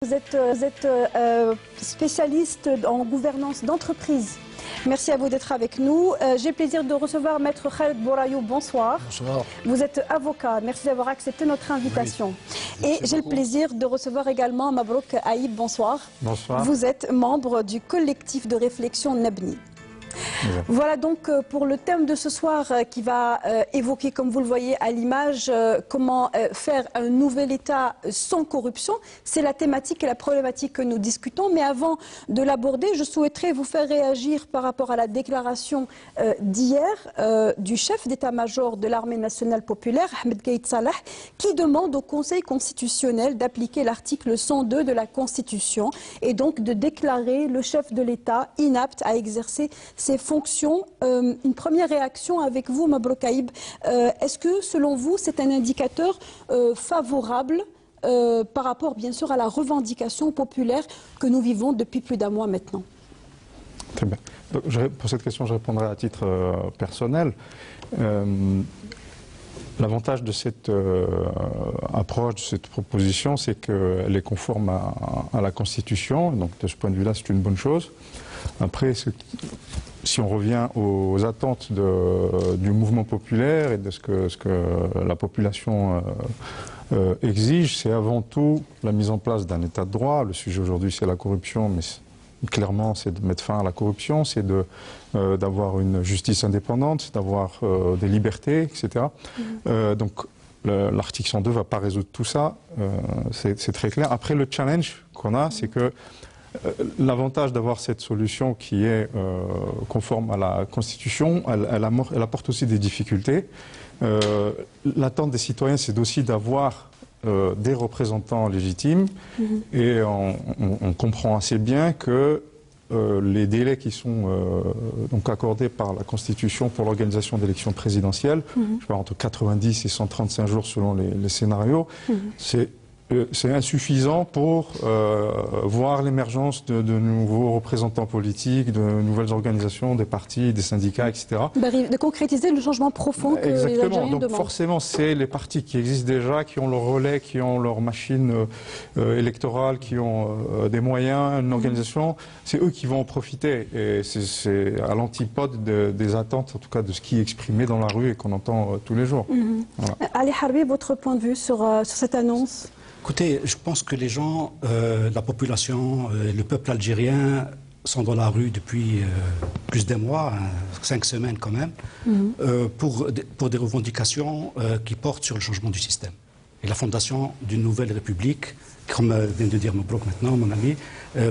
Vous êtes spécialiste en gouvernance d'entreprise. Merci à vous d'être avec nous. J'ai le plaisir de recevoir Maître Khaled Bourayou. Bonsoir. Bonsoir. Vous êtes avocat. Merci d'avoir accepté notre invitation. Oui. Et j'ai le plaisir de recevoir également Mabrouk Aïb. Bonsoir. Bonsoir. Vous êtes membre du collectif de réflexion Nabni. Voilà donc pour le thème de ce soir qui va évoquer, comme vous le voyez à l'image, comment faire un nouvel État sans corruption. C'est la thématique et la problématique que nous discutons. Mais avant de l'aborder, je souhaiterais vous faire réagir par rapport à la déclaration d'hier du chef d'état-major de l'armée nationale populaire, Ahmed Gaïd Salah, qui demande au Conseil constitutionnel d'appliquer l'article 102 de la Constitution et donc de déclarer le chef de l'État inapte à exercer ses fonctions. Une première réaction avec vous, Mabrouk Aïb. Est-ce que, selon vous, c'est un indicateur favorable par rapport, bien sûr, à la revendication populaire que nous vivons depuis plus d'un mois maintenant? Très bien. Donc, pour cette question, je répondrai à titre personnel. L'avantage de cette approche, de cette proposition, c'est qu'elle est conforme à la Constitution. Donc, de ce point de vue-là, c'est une bonne chose. Après, si on revient aux attentes du mouvement populaire et de ce que la population exige, c'est avant tout la mise en place d'un état de droit. Le sujet aujourd'hui, c'est la corruption, mais clairement, c'est de mettre fin à la corruption, c'est d'avoir une justice indépendante, c'est d'avoir des libertés, etc. Donc, l'article 102 ne va pas résoudre tout ça, c'est très clair. Après, le challenge qu'on a, c'est que l'avantage d'avoir cette solution qui est conforme à la Constitution, elle apporte aussi des difficultés. L'attente des citoyens, c'est aussi d'avoir des représentants légitimes. Et on comprend assez bien que les délais qui sont donc accordés par la Constitution pour l'organisation d'élections présidentielles, je sais pas, entre 90 et 135 jours selon les scénarios, c'est insuffisant pour voir l'émergence de nouveaux représentants politiques, de nouvelles organisations, des partis, des syndicats, etc. De concrétiser le changement profond que les Algériens demandent. Donc forcément, c'est les partis qui existent déjà, qui ont leur relais, qui ont leur machine électorale, qui ont des moyens, une organisation, c'est eux qui vont en profiter. Et c'est à l'antipode des attentes, en tout cas de ce qui est exprimé dans la rue et qu'on entend tous les jours. Voilà. Ali Harbi, votre point de vue sur cette annonce? Écoutez, je pense que les gens, la population, le peuple algérien sont dans la rue depuis plus d'un mois, 5 semaines quand même, pour des revendications qui portent sur le changement du système. Et la fondation d'une nouvelle république, comme vient de dire Mabrouk maintenant, mon ami,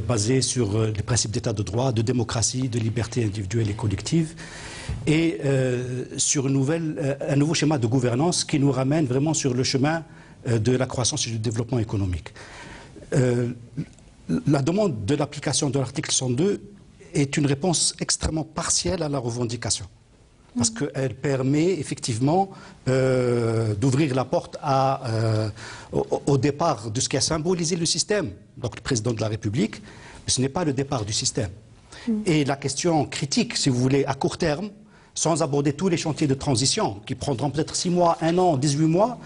basée sur les principes d'état de droit, de démocratie, de liberté individuelle et collective, et sur un nouveau schéma de gouvernance qui nous ramène vraiment sur le chemin de la croissance et du développement économique. La demande de l'application de l'article 102 est une réponse extrêmement partielle à la revendication. Parce qu'elle permet effectivement d'ouvrir la porte au départ de ce qui a symbolisé le système, donc le président de la République, mais ce n'est pas le départ du système. Et la question critique, si vous voulez, à court terme, sans aborder tous les chantiers de transition, qui prendront peut-être 6 mois, 1 an, 18 mois,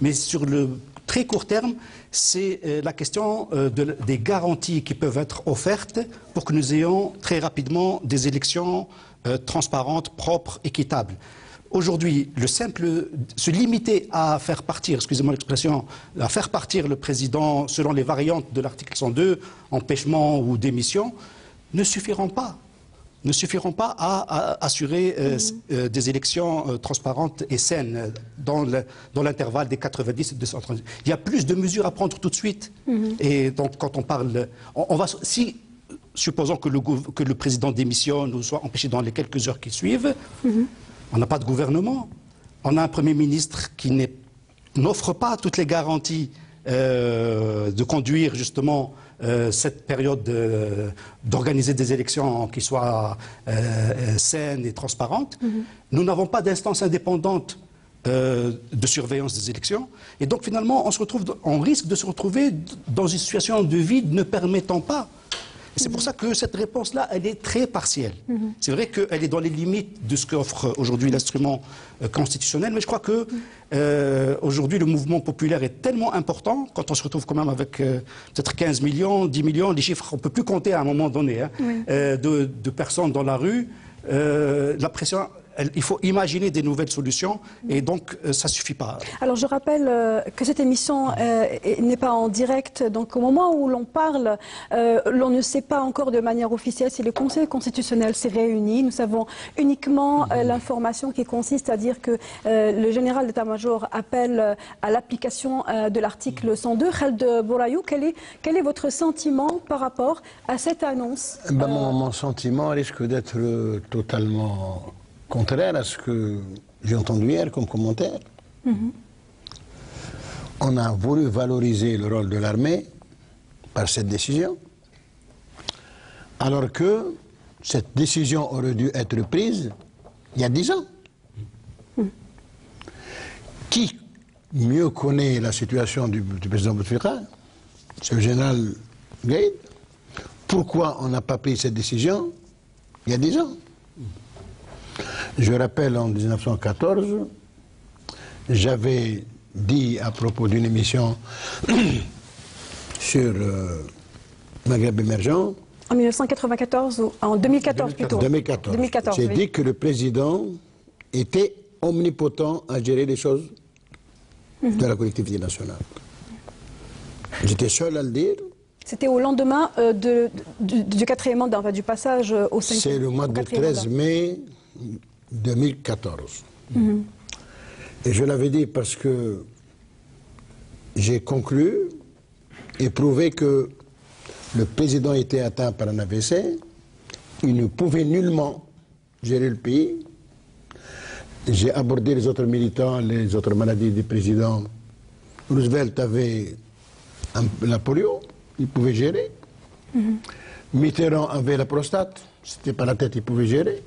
mais sur le très court terme, c'est la question des garanties qui peuvent être offertes pour que nous ayons très rapidement des élections transparentes, propres, équitables. Aujourd'hui, se limiter à faire partir, excusez-moi l'expression, à faire partir le président selon les variantes de l'article 102, empêchement ou démission, ne suffiront pas à assurer des élections transparentes et saines dans l'intervalle des 90 et 230. Il y a plus de mesures à prendre tout de suite. Et donc, quand on parle... si, supposons que le président démissionne ou soit empêché dans les quelques heures qui suivent, on n'a pas de gouvernement. On a un Premier ministre qui n'offre pas toutes les garanties de conduire justement cette période d'organiser des élections qui soient saines et transparentes. Nous n'avons pas d'instance indépendante de surveillance des élections. Et donc finalement, on risque de se retrouver dans une situation de vide ne permettant pas. C'est pour ça que cette réponse-là, elle est très partielle. C'est vrai qu'elle est dans les limites de ce qu'offre aujourd'hui l'instrument constitutionnel, mais je crois que aujourd'hui le mouvement populaire est tellement important, quand on se retrouve quand même avec peut-être 15 millions, 10 millions, les chiffres, on ne peut plus compter à un moment donné, hein, de personnes dans la rue, la pression... Il faut imaginer des nouvelles solutions et donc ça ne suffit pas. Alors je rappelle que cette émission n'est pas en direct, donc au moment où l'on parle, l'on ne sait pas encore de manière officielle si le Conseil constitutionnel s'est réuni. Nous savons uniquement l'information qui consiste à dire que le général d'état-major appelle à l'application de l'article 102. Khaled Bourayou, quel est votre sentiment par rapport à cette annonce? Mon sentiment risque d'être totalement contraire à ce que j'ai entendu hier comme commentaire. On a voulu valoriser le rôle de l'armée par cette décision, alors que cette décision aurait dû être prise il y a 10 ans. Qui mieux connaît la situation du président Bouteflika? C'est le général Gaïd. Pourquoi on n'a pas pris cette décision il y a 10 ans? Je rappelle, en 1914, j'avais dit à propos d'une émission sur Maghreb émergent. En 1994 ou en 2014 plutôt. 2014. J'ai dit que le président était omnipotent à gérer les choses de la collectivité nationale. J'étais seul à le dire. C'était au lendemain du quatrième mandat, enfin, du passage au 5e. C'est le mois du 13 mai 2014. Et je l'avais dit parce que j'ai conclu et prouvé que le président était atteint par un AVC, il ne pouvait nullement gérer le pays. J'ai abordé les autres militants, les autres maladies du président. Roosevelt avait la polio, il pouvait gérer. Mitterrand avait la prostate, c'était pas la tête, il pouvait gérer.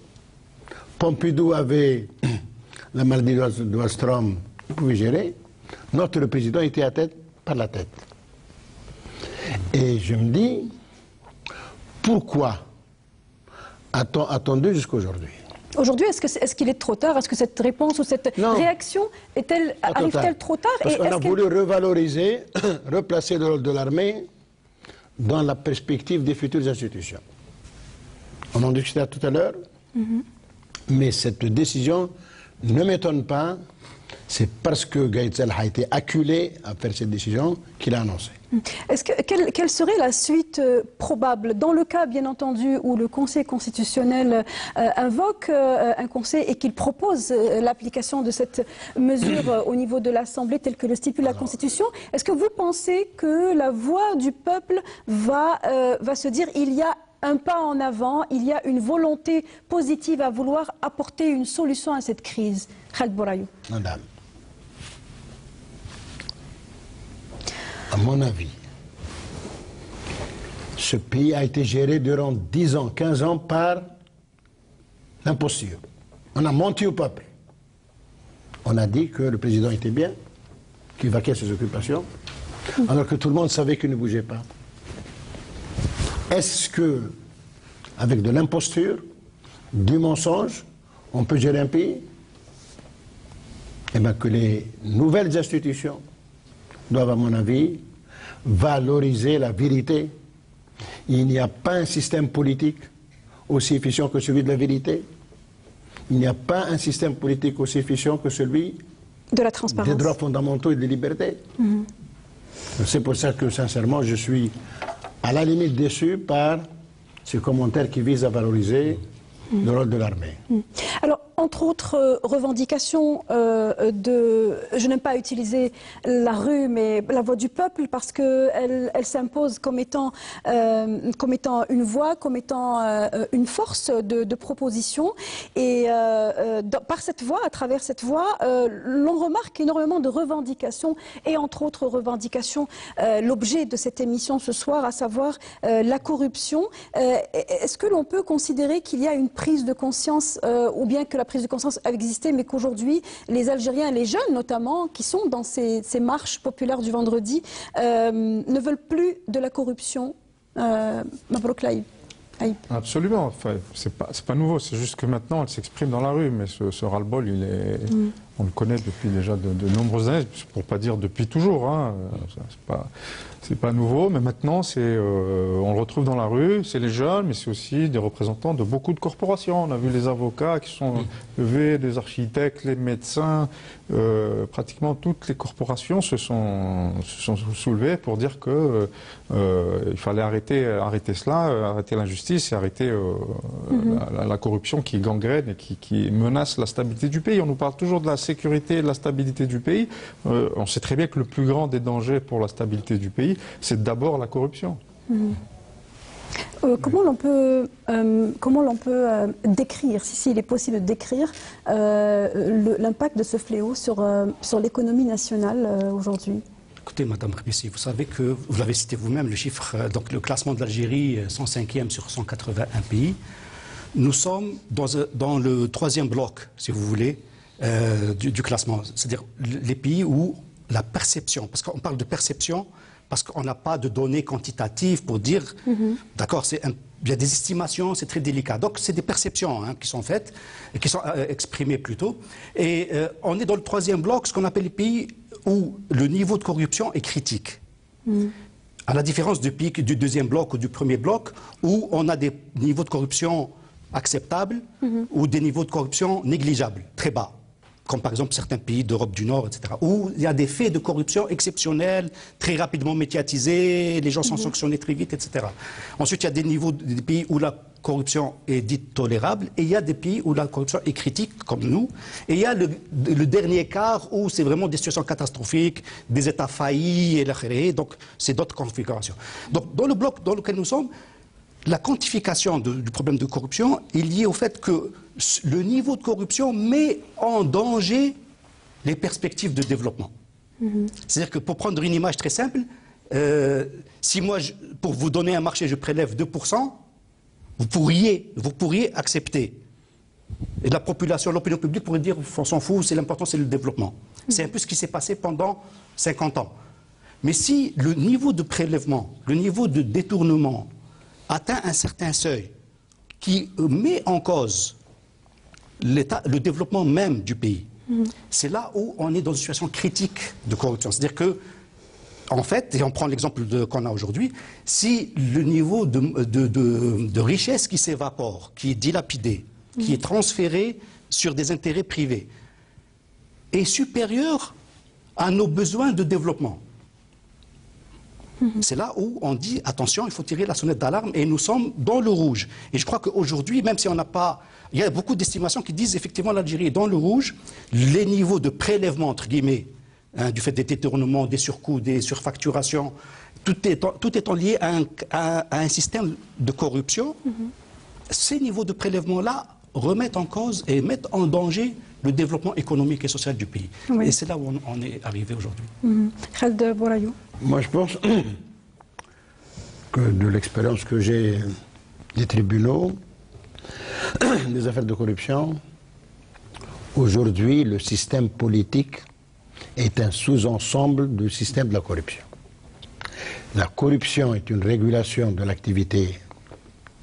Pompidou avait la maladie de Wallström, il pouvait gérer. Notre président était à tête par la tête. Et je me dis, pourquoi a-t-on attendu jusqu'aujourd'hui? Aujourd'hui, est-ce qu'il est trop tard? Est-ce que cette réponse ou cette réaction arrive-t-elle trop tard? Parce qu'on a voulu revaloriser, replacer le rôle de l'armée dans la perspective des futures institutions. On en discutait tout à l'heure. Mais cette décision ne m'étonne pas, c'est parce que Gaïd Salah a été acculé à faire cette décision qu'il a annoncée. Quelle serait la suite probable dans le cas, bien entendu, où le Conseil constitutionnel invoque un conseil et qu'il propose l'application de cette mesure au niveau de l'Assemblée telle que le stipule la Constitution? Est-ce que vous pensez que la voix du peuple va se dire il y a un pas en avant, il y a une volonté positive à vouloir apporter une solution à cette crise? Khaled Bourayou. Madame, à mon avis, ce pays a été géré durant 10 ans, 15 ans par l'imposture. On a menti au peuple. On a dit que le président était bien, qu'il vaquait à ses occupations, alors que tout le monde savait qu'il ne bougeait pas. Est-ce que, avec de l'imposture, du mensonge, on peut gérer un pays? Eh bien, que les nouvelles institutions doivent, à mon avis, valoriser la vérité. Il n'y a pas un système politique aussi efficient que celui de la vérité. Il n'y a pas un système politique aussi efficient que celui de la transparence, des droits fondamentaux et des libertés. C'est pour ça que, sincèrement, je suis à la limite déçu par ces commentaires qui visent à valoriser le rôle de l'armée. Alors, entre autres revendications je n'aime pas utiliser la rue, mais la voix du peuple, parce qu'elle s'impose comme étant une voix, comme étant une force de proposition. Et par cette voix, à travers cette voix, l'on remarque énormément de revendications, et entre autres revendications, l'objet de cette émission ce soir, à savoir la corruption. Est-ce que l'on peut considérer qu'il y a une prise de conscience, ou bien que la prise de conscience a existé, mais qu'aujourd'hui, les Algériens, les jeunes notamment, qui sont dans ces marches populaires du vendredi, ne veulent plus de la corruption, Mabrouk Laïb. Absolument. Enfin, c'est pas nouveau. C'est juste que maintenant, elle s'exprime dans la rue. Mais ce ras-le-bol, on le connaît depuis déjà de nombreuses années, pour pas dire depuis toujours. Hein. C'est pas nouveau, mais maintenant, on le retrouve dans la rue. C'est les jeunes, mais c'est aussi des représentants de beaucoup de corporations. On a vu les avocats qui sont levés, des architectes, les médecins. Pratiquement toutes les corporations se sont soulevées pour dire que il fallait arrêter cela, arrêter l'injustice et arrêter la corruption qui gangrène et qui menace la stabilité du pays. On nous parle toujours de la sécurité et de la stabilité du pays. On sait très bien que le plus grand des dangers pour la stabilité du pays, c'est d'abord la corruption. Comment l'on peut décrire, s'il est possible de décrire, l'impact de ce fléau sur l'économie nationale aujourd'hui? Écoutez, Madame Rbissi, vous savez que, vous l'avez cité vous-même, le chiffre, donc le classement de l'Algérie, 105e sur 181 pays. Nous sommes dans le troisième bloc, si vous voulez, du classement. C'est-à-dire les pays où la perception, parce qu'on parle de perception, parce qu'on n'a pas de données quantitatives pour dire, d'accord, il y a des estimations, c'est très délicat. Donc, c'est des perceptions qui sont faites, qui sont exprimées plutôt. Et on est dans le troisième bloc, ce qu'on appelle les pays où le niveau de corruption est critique. À la différence du deuxième bloc ou du premier bloc, où on a des niveaux de corruption acceptables ou des niveaux de corruption négligeables, très bas. Comme par exemple certains pays d'Europe du Nord, etc., où il y a des faits de corruption exceptionnels, très rapidement médiatisés, les gens sont sanctionnés très vite, etc. Ensuite, il y a des pays où la corruption est dite tolérable, et il y a des pays où la corruption est critique, comme nous, et il y a le dernier quart où c'est vraiment des situations catastrophiques, des États faillis, et donc c'est d'autres configurations. Donc dans le bloc dans lequel nous sommes, la quantification du problème de corruption est liée au fait que le niveau de corruption met en danger les perspectives de développement. C'est-à-dire que pour prendre une image très simple, si moi, pour vous donner un marché, je prélève 2%, vous pourriez accepter. Et la population, l'opinion publique pourrait dire, on s'en fout, c'est l'important, c'est le développement. C'est un peu ce qui s'est passé pendant 50 ans. Mais si le niveau de prélèvement, le niveau de détournement atteint un certain seuil qui met en cause le développement même du pays, c'est là où on est dans une situation critique de corruption. C'est-à-dire que, en fait, et on prend l'exemple qu'on a aujourd'hui, si le niveau de richesse qui s'évapore, qui est dilapidé, qui est transféré sur des intérêts privés, est supérieur à nos besoins de développement, c'est là où on dit, attention, il faut tirer la sonnette d'alarme, et nous sommes dans le rouge. Et je crois qu'aujourd'hui, même si on n'a pas... Il y a beaucoup d'estimations qui disent, effectivement, l'Algérie est dans le rouge. Les niveaux de prélèvement, entre guillemets, du fait des détournements, des surcoûts, des surfacturations, tout étant lié à un système de corruption, ces niveaux de prélèvement-là remettent en cause et mettent en danger le développement économique et social du pays. Oui. Et c'est là où on est arrivé aujourd'hui. Khaled Bourayou. Moi, je pense que de l'expérience que j'ai des tribunaux, des affaires de corruption, aujourd'hui, le système politique est un sous-ensemble du système de la corruption. La corruption est une régulation de l'activité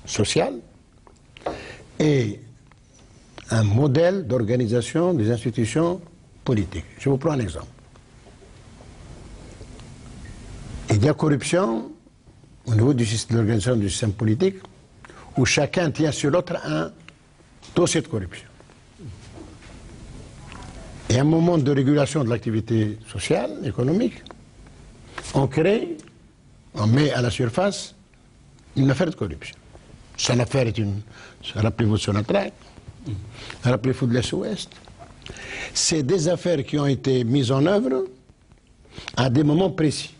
sociale et un modèle d'organisation des institutions politiques. Je vous prends un exemple. Il y a corruption au niveau de l'organisation du système politique où chacun tient sur l'autre un dossier de corruption. Et à un moment de régulation de l'activité sociale, économique, on crée, on met à la surface une affaire de corruption. Cette affaire est rappelez-vous Sonatrach, rappelez-vous de l'Est-Ouest. C'est des affaires qui ont été mises en œuvre à des moments précis.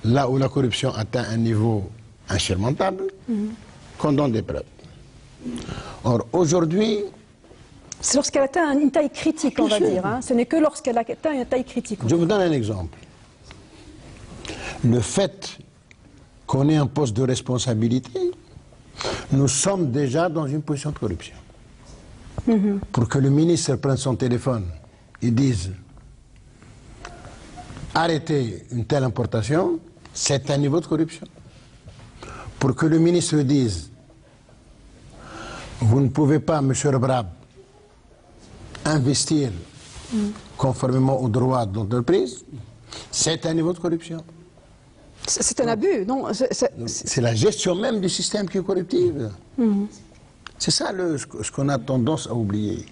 Là où la corruption atteint un niveau insurmontable, qu'on donne des preuves. Or, aujourd'hui... C'est lorsqu'elle atteint une taille critique, on va dire. Hein. Ce n'est que lorsqu'elle atteint une taille critique. Je vous donne un exemple. Le fait qu'on ait un poste de responsabilité, nous sommes déjà dans une position de corruption. Pour que le ministre prenne son téléphone et dise arrêtez une telle importation, c'est un niveau de corruption. pour que le ministre dise vous ne pouvez pas, M. Rebrab, investir conformément aux droits d'entreprise, c'est un niveau de corruption. C'est un abus, non? C'est la gestion même du système qui est corruptive. C'est ça ce qu'on a tendance à oublier.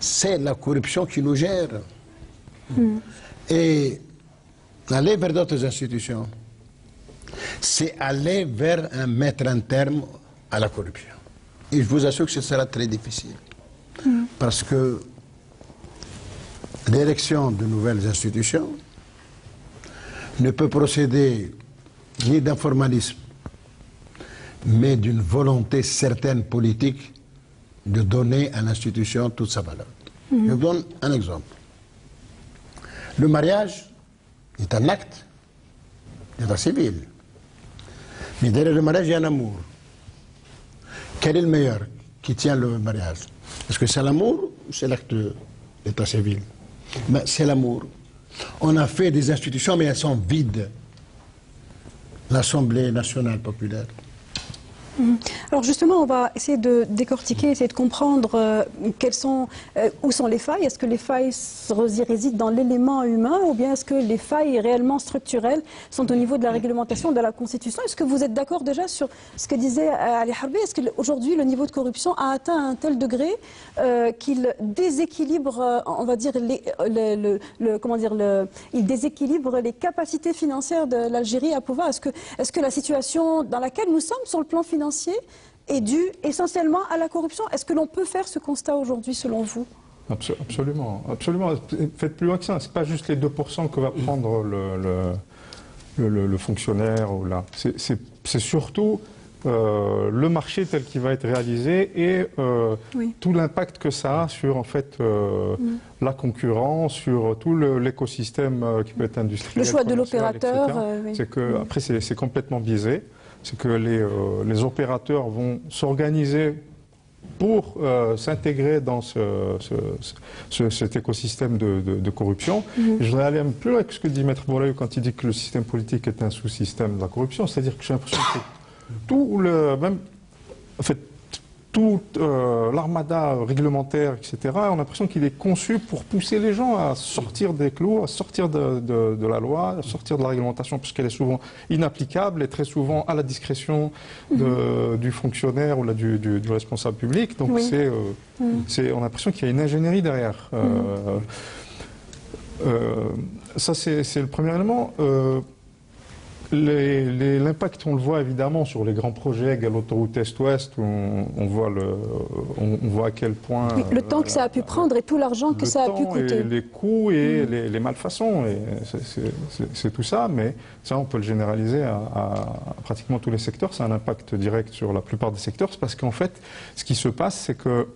C'est la corruption qui nous gère. Et aller vers d'autres institutions, c'est aller vers mettre un terme à la corruption. Et je vous assure que ce sera très difficile. Parce que l'érection de nouvelles institutions ne peut procéder ni d'un formalisme, mais d'une volonté certaine politique de donner à l'institution toute sa valeur. Je vous donne un exemple. Le mariage est un acte d'état civil. Mais derrière le mariage, il y a un amour. Quel est le meilleur qui tient le mariage? Est-ce que c'est l'amour ou c'est l'acte d'état civil? Ben, c'est l'amour. On a fait des institutions, mais elles sont vides. L'Assemblée nationale populaire. Alors justement, on va essayer de décortiquer, essayer de comprendre où sont les failles. Est-ce que les failles résident dans l'élément humain ou bien est-ce que les failles réellement structurelles sont au niveau de la réglementation de la Constitution? Est-ce que vous êtes d'accord déjà sur ce que disait Ali Harbi? Est-ce qu'aujourd'hui le niveau de corruption a atteint un tel degré qu'il déséquilibre, on va dire, il déséquilibre les capacités financières de l'Algérie à pouvoir? Est-ce que la situation dans laquelle nous sommes sur le plan financier est due essentiellement à la corruption? Est-ce que l'on peut faire ce constat aujourd'hui selon vous? Absolument, absolument. Faites plus loin que ça. C'est pas juste les 2% que va prendre le fonctionnaire ou là. C'est surtout le marché tel qu'il va être réalisé et tout l'impact que ça a sur en fait la concurrence, sur tout l'écosystème qui peut être industriel. Le choix de l'opérateur. C'est que après c'est complètement biaisé. C'est que les opérateurs vont s'organiser pour s'intégrer dans cet écosystème de corruption. Je voudrais aller un peu plus loin que ce que dit Maître Bourlaïou quand il dit que le système politique est un sous-système de la corruption. C'est-à-dire que j'ai l'impression que toute l'armada réglementaire, etc., on a l'impression qu'il est conçu pour pousser les gens à sortir des clous, à sortir de la loi, à sortir de la réglementation, puisqu'elle est souvent inapplicable et très souvent à la discrétion du fonctionnaire ou du responsable public. Donc on a l'impression qu'il y a une ingénierie derrière. Ça, c'est le premier élément. L'impact, on le voit évidemment sur les grands projets, l'autoroute Est-Ouest, où on voit à quel point... Oui, le temps que ça a pu prendre et tout l'argent que ça a pu coûter. Les coûts et les malfaçons, c'est tout ça, mais ça on peut le généraliser à pratiquement tous les secteurs. C'est un impact direct sur la plupart des secteurs, c'est parce qu'en fait, ce qui se passe, c'est que,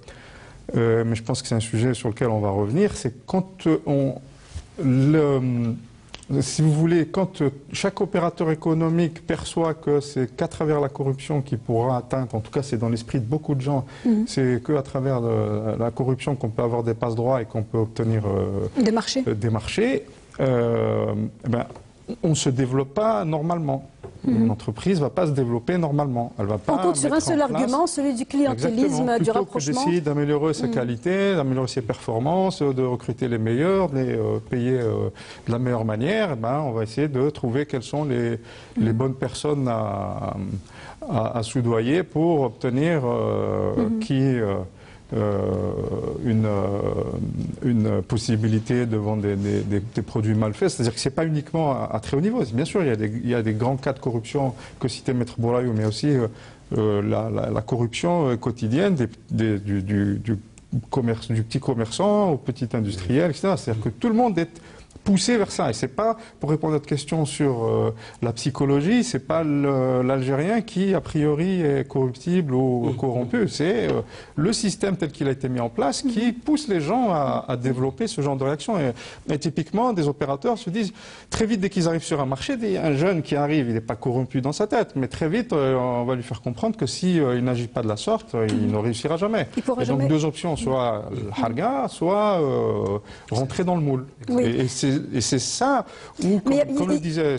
mais je pense que c'est un sujet sur lequel on va revenir, c'est quand si vous voulez, quand chaque opérateur économique perçoit que c'est qu'à travers la corruption qu'il pourra atteindre, en tout cas c'est dans l'esprit de beaucoup de gens, c'est qu'à travers la corruption qu'on peut avoir des passe-droits et qu'on peut obtenir des marchés, on ne se développe pas normalement. Une entreprise ne va pas se développer normalement. Elle va pas on compte sur un seul argument, celui du clientélisme, du rapprochement. Plutôt que d'essayer d'améliorer sa qualité, d'améliorer ses performances, de recruter les meilleurs, de les payer de la meilleure manière, on va essayer de trouver quelles sont les bonnes personnes à soudoyer pour obtenir une possibilité de vendre des produits mal faits. C'est-à-dire que ce n'est pas uniquement à très haut niveau. Bien sûr, il y a des grands cas de corruption que citait Maître Bourlaïou, mais aussi la corruption quotidienne du petit commerçant au petit industriel, etc. C'est-à-dire que tout le monde est poussé vers ça. Et c'est pas, pour répondre à votre question sur la psychologie, c'est pas l'Algérien qui, a priori, est corruptible ou corrompu. C'est le système tel qu'il a été mis en place qui pousse les gens à développer ce genre de réaction. Et typiquement, des opérateurs se disent, très vite, dès qu'ils arrivent sur un marché, un jeune qui arrive, il n'est pas corrompu dans sa tête, mais très vite, on va lui faire comprendre que s'il n'agit pas de la sorte, il ne réussira jamais. Et donc, deux options, soit le harga, soit rentrer dans le moule. Oui. Et c'est Et c'est ça où, comme le disait,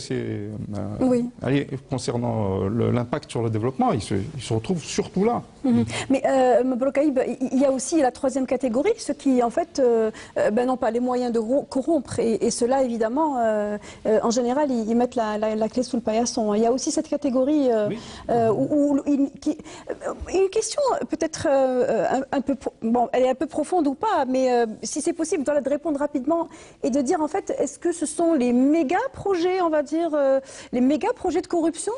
concernant l'impact sur le développement, il se retrouve surtout là. Mais Mabrouk-Aïb, il y a aussi la troisième catégorie, ceux qui en fait n'ont pas les moyens de corrompre. Et ceux-là, évidemment, en général, ils mettent la clé sous le paillasson. Il y a aussi cette catégorie une question peut-être un peu, bon, elle est un peu profonde ou pas, mais si c'est possible de répondre rapidement et de dire en fait, est-ce que ce sont les méga projets, on va dire, les méga projets de corruption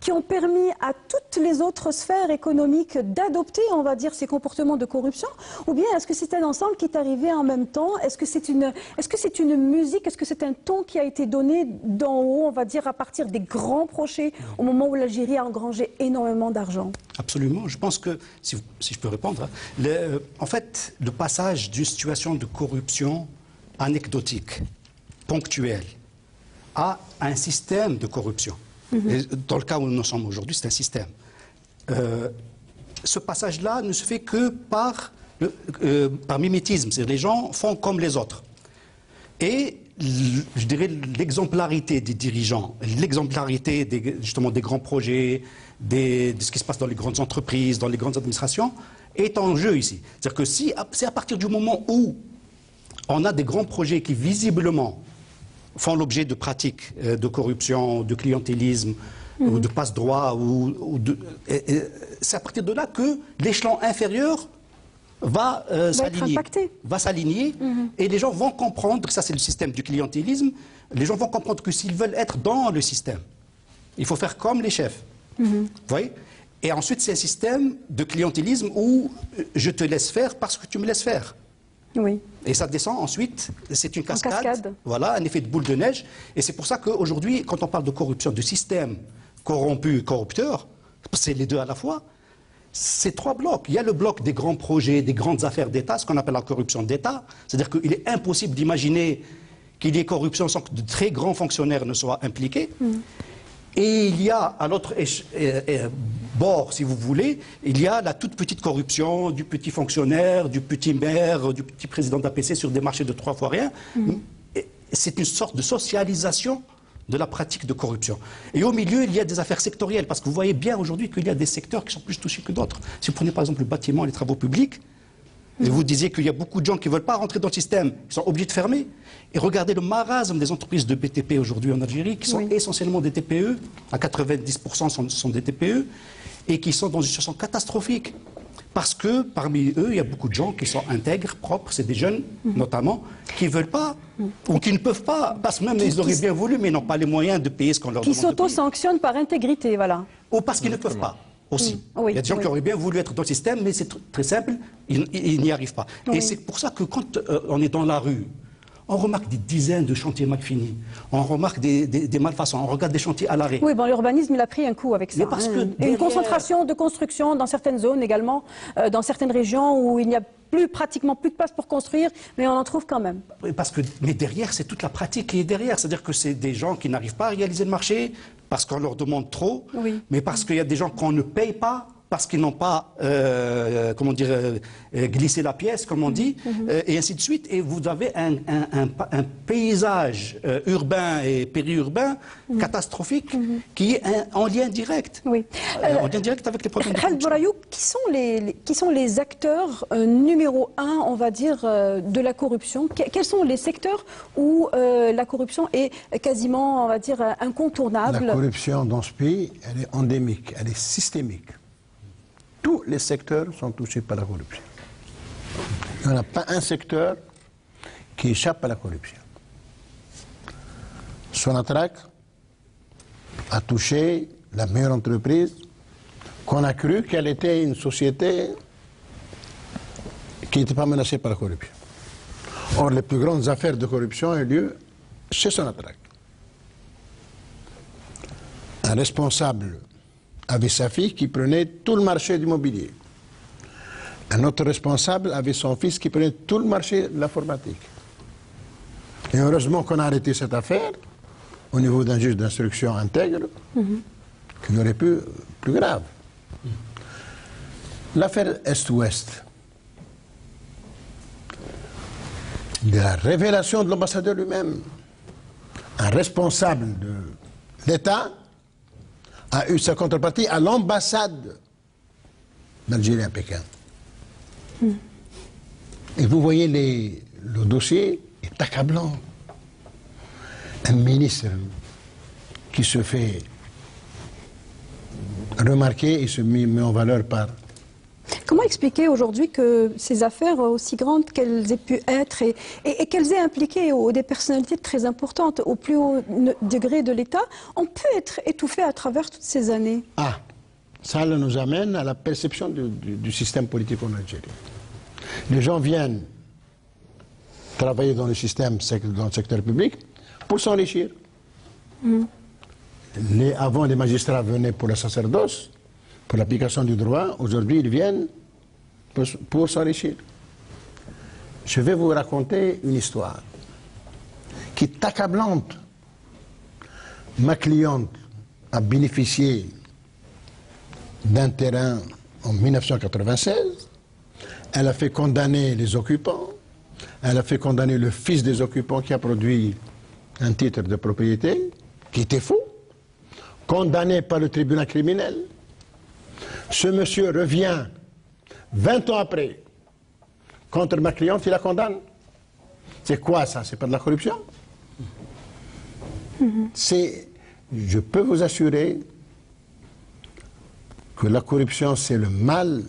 qui ont permis à toutes les autres sphères économiques d'adopter, on va dire, ces comportements de corruption, ou bien est-ce que c'est un ensemble qui est arrivé en même temps? Est-ce que c'est une musique, est-ce que c'est un ton qui a été donné d'en haut, on va dire, à partir des grands projets, au moment où l'Algérie a engrangé énormément d'argent? Absolument. Je pense que, si je peux répondre, en fait, le passage d'une situation de corruption anecdotique, ponctuelle, à un système de corruption. Et dans le cas où nous sommes aujourd'hui, c'est un système. Ce passage-là ne se fait que par mimétisme. C'est-à-dire les gens font comme les autres. Et je dirais l'exemplarité des dirigeants, l'exemplarité justement des grands projets, de ce qui se passe dans les grandes entreprises, dans les grandes administrations, est en jeu ici. C'est-à-dire que c'est à partir du moment où on a des grands projets qui visiblement font l'objet de pratiques de corruption, de clientélisme, ou de passe-droit, c'est à partir de là que l'échelon inférieur va s'aligner, et les gens vont comprendre, ça c'est le système du clientélisme, les gens vont comprendre que s'ils veulent être dans le système, il faut faire comme les chefs. Vous voyez? Et ensuite c'est un système de clientélisme où je te laisse faire parce que tu me laisses faire. Oui. Et ça descend ensuite, c'est une cascade, voilà, un effet de boule de neige. Et c'est pour ça qu'aujourd'hui, quand on parle de corruption, de système corrompu, corrupteur, c'est les deux à la fois, c'est trois blocs. Il y a le bloc des grands projets, des grandes affaires d'État, ce qu'on appelle la corruption d'État. C'est-à-dire qu'il est impossible d'imaginer qu'il y ait corruption sans que de très grands fonctionnaires ne soient impliqués. Et il y a, à l'autre bord, si vous voulez, il y a la toute petite corruption du petit fonctionnaire, du petit maire, du petit président d'APC sur des marchés de 3 fois rien. C'est une sorte de socialisation de la pratique de corruption. Et au milieu, il y a des affaires sectorielles, parce que vous voyez bien aujourd'hui qu'il y a des secteurs qui sont plus touchés que d'autres. Si vous prenez par exemple le bâtiment, les travaux publics, et vous disiez qu'il y a beaucoup de gens qui ne veulent pas rentrer dans le système, qui sont obligés de fermer. Et regardez le marasme des entreprises de BTP aujourd'hui en Algérie, qui sont essentiellement des TPE, à 90% sont des TPE, et qui sont dans une situation catastrophique. Parce que parmi eux, il y a beaucoup de gens qui sont intègres, propres, c'est des jeunes notamment, qui ne veulent pas, ou qui ne peuvent pas, parce que même ils auraient bien voulu, mais n'ont pas les moyens de payer ce qu'on leur demande. Qui s'auto-sanctionnent par intégrité, voilà. Ou parce qu'ils ne peuvent pas. Aussi. Il y a des gens qui auraient bien voulu être dans le système, mais c'est très simple, ils n'y arrivent pas. Et c'est pour ça que quand on est dans la rue, on remarque des dizaines de chantiers mal finis, on remarque des malfaçons, on regarde des chantiers à l'arrêt. Oui, bon, l'urbanisme, il a pris un coup avec ça. Parce que et une concentration de construction dans certaines zones également, dans certaines régions où il n'y a pratiquement plus de place pour construire, mais on en trouve quand même. Mais derrière, c'est toute la pratique qui est derrière. C'est-à-dire que c'est des gens qui n'arrivent pas à réaliser le marché parce qu'on leur demande trop, mais parce qu'il y a des gens qu'on ne paye pas, parce qu'ils n'ont pas, comment dire, glissé la pièce, comme on dit, et ainsi de suite. Et vous avez un paysage urbain et périurbain catastrophique qui est en lien direct. En lien direct avec les problèmes de corruption. Khaled Bourayou, qui sont les acteurs numéro 1, on va dire, de la corruption? Quels sont les secteurs où la corruption est quasiment, on va dire, incontournable? La corruption dans ce pays, elle est endémique, elle est systémique. Tous les secteurs sont touchés par la corruption. Il n'y en a pas un secteur qui échappe à la corruption. Sonatrach a touché la meilleure entreprise qu'on a cru qu'elle était une société qui n'était pas menacée par la corruption. Or, les plus grandes affaires de corruption ont eu lieu chez Sonatrach. Un responsable avait sa fille qui prenait tout le marché immobilier. Un autre responsable avait son fils qui prenait tout le marché de l'informatique. Et heureusement qu'on a arrêté cette affaire au niveau d'un juge d'instruction intègre, qui aurait pu plus grave. L'affaire Est-Ouest, de la révélation de l'ambassadeur lui-même, un responsable de l'État a eu sa contrepartie à l'ambassade d'Algérie à Pékin. Et vous voyez, le dossier est accablant. Un ministre qui se fait remarquer et se met en valeur par... Comment expliquer aujourd'hui que ces affaires aussi grandes qu'elles aient pu être et qu'elles aient impliqué des personnalités très importantes au plus haut degré de l'État ont pu être étouffées à travers toutes ces années? Ah, ça nous amène à la perception du système politique en Algérie. Les gens viennent travailler dans le système, dans le secteur public, pour s'enrichir. Avant, les magistrats venaient pour le sacerdoce, pour l'application du droit. Aujourd'hui, ils viennent pour s'enrichir. Je vais vous raconter une histoire qui est accablante. Ma cliente a bénéficié d'un terrain en 1996. Elle a fait condamner les occupants. Elle a fait condamner le fils des occupants qui a produit un titre de propriété, qui était faux, condamné par le tribunal criminel. Ce monsieur revient 20 ans après contre ma cliente, il la condamne. C'est quoi ça? C'est pas de la corruption? Je peux vous assurer que la corruption, c'est le mal.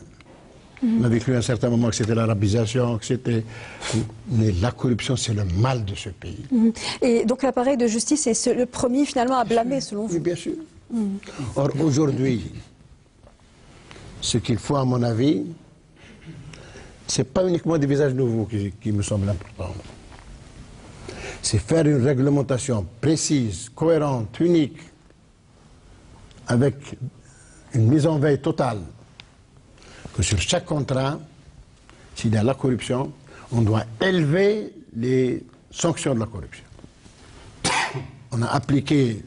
On avait cru à un certain moment que c'était l'arabisation, que c'était... Mais la corruption, c'est le mal de ce pays. Et donc l'appareil de justice est le premier finalement à blâmer, selon vous? Oui, bien sûr. Or, aujourd'hui, ce qu'il faut, à mon avis, ce n'est pas uniquement des visages nouveaux qui me semblent importants. C'est faire une réglementation précise, cohérente, unique, avec une mise en veille totale, que sur chaque contrat, s'il y a la corruption, on doit élever les sanctions de la corruption. On a appliqué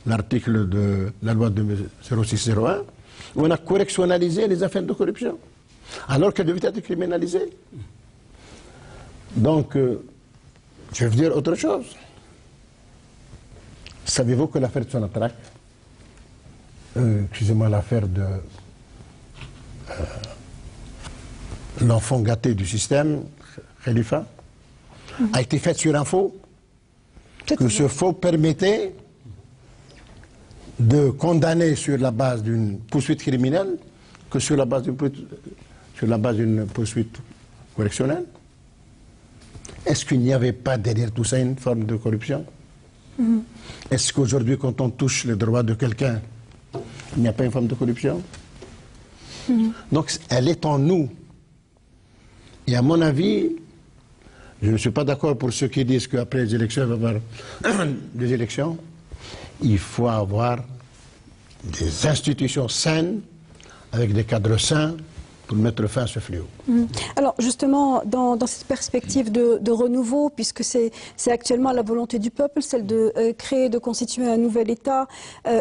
l'article de la loi de 0601, où on a correctionnalisé les affaires de corruption, alors qu'elles devaient être criminalisées. Donc, je vais vous dire autre chose. Savez-vous que l'affaire de Sonatrach, excusez-moi, l'affaire de l'enfant gâté du système, Khalifa, a été faite sur un faux, que ce faux permettait de condamner sur la base d'une poursuite criminelle que sur la base d'une poursuite correctionnelle. Est-ce qu'il n'y avait pas derrière tout ça une forme de corruption? Est-ce qu'aujourd'hui, quand on touche les droits de quelqu'un, il n'y a pas une forme de corruption? Donc, elle est en nous. Et à mon avis, je ne suis pas d'accord pour ceux qui disent qu'après les élections, il va y avoir des élections. Il faut avoir des institutions saines, avec des cadres sains, pour mettre fin à ce fléau. Alors justement, dans cette perspective de renouveau, puisque c'est actuellement la volonté du peuple, celle de créer, de constituer un nouvel État,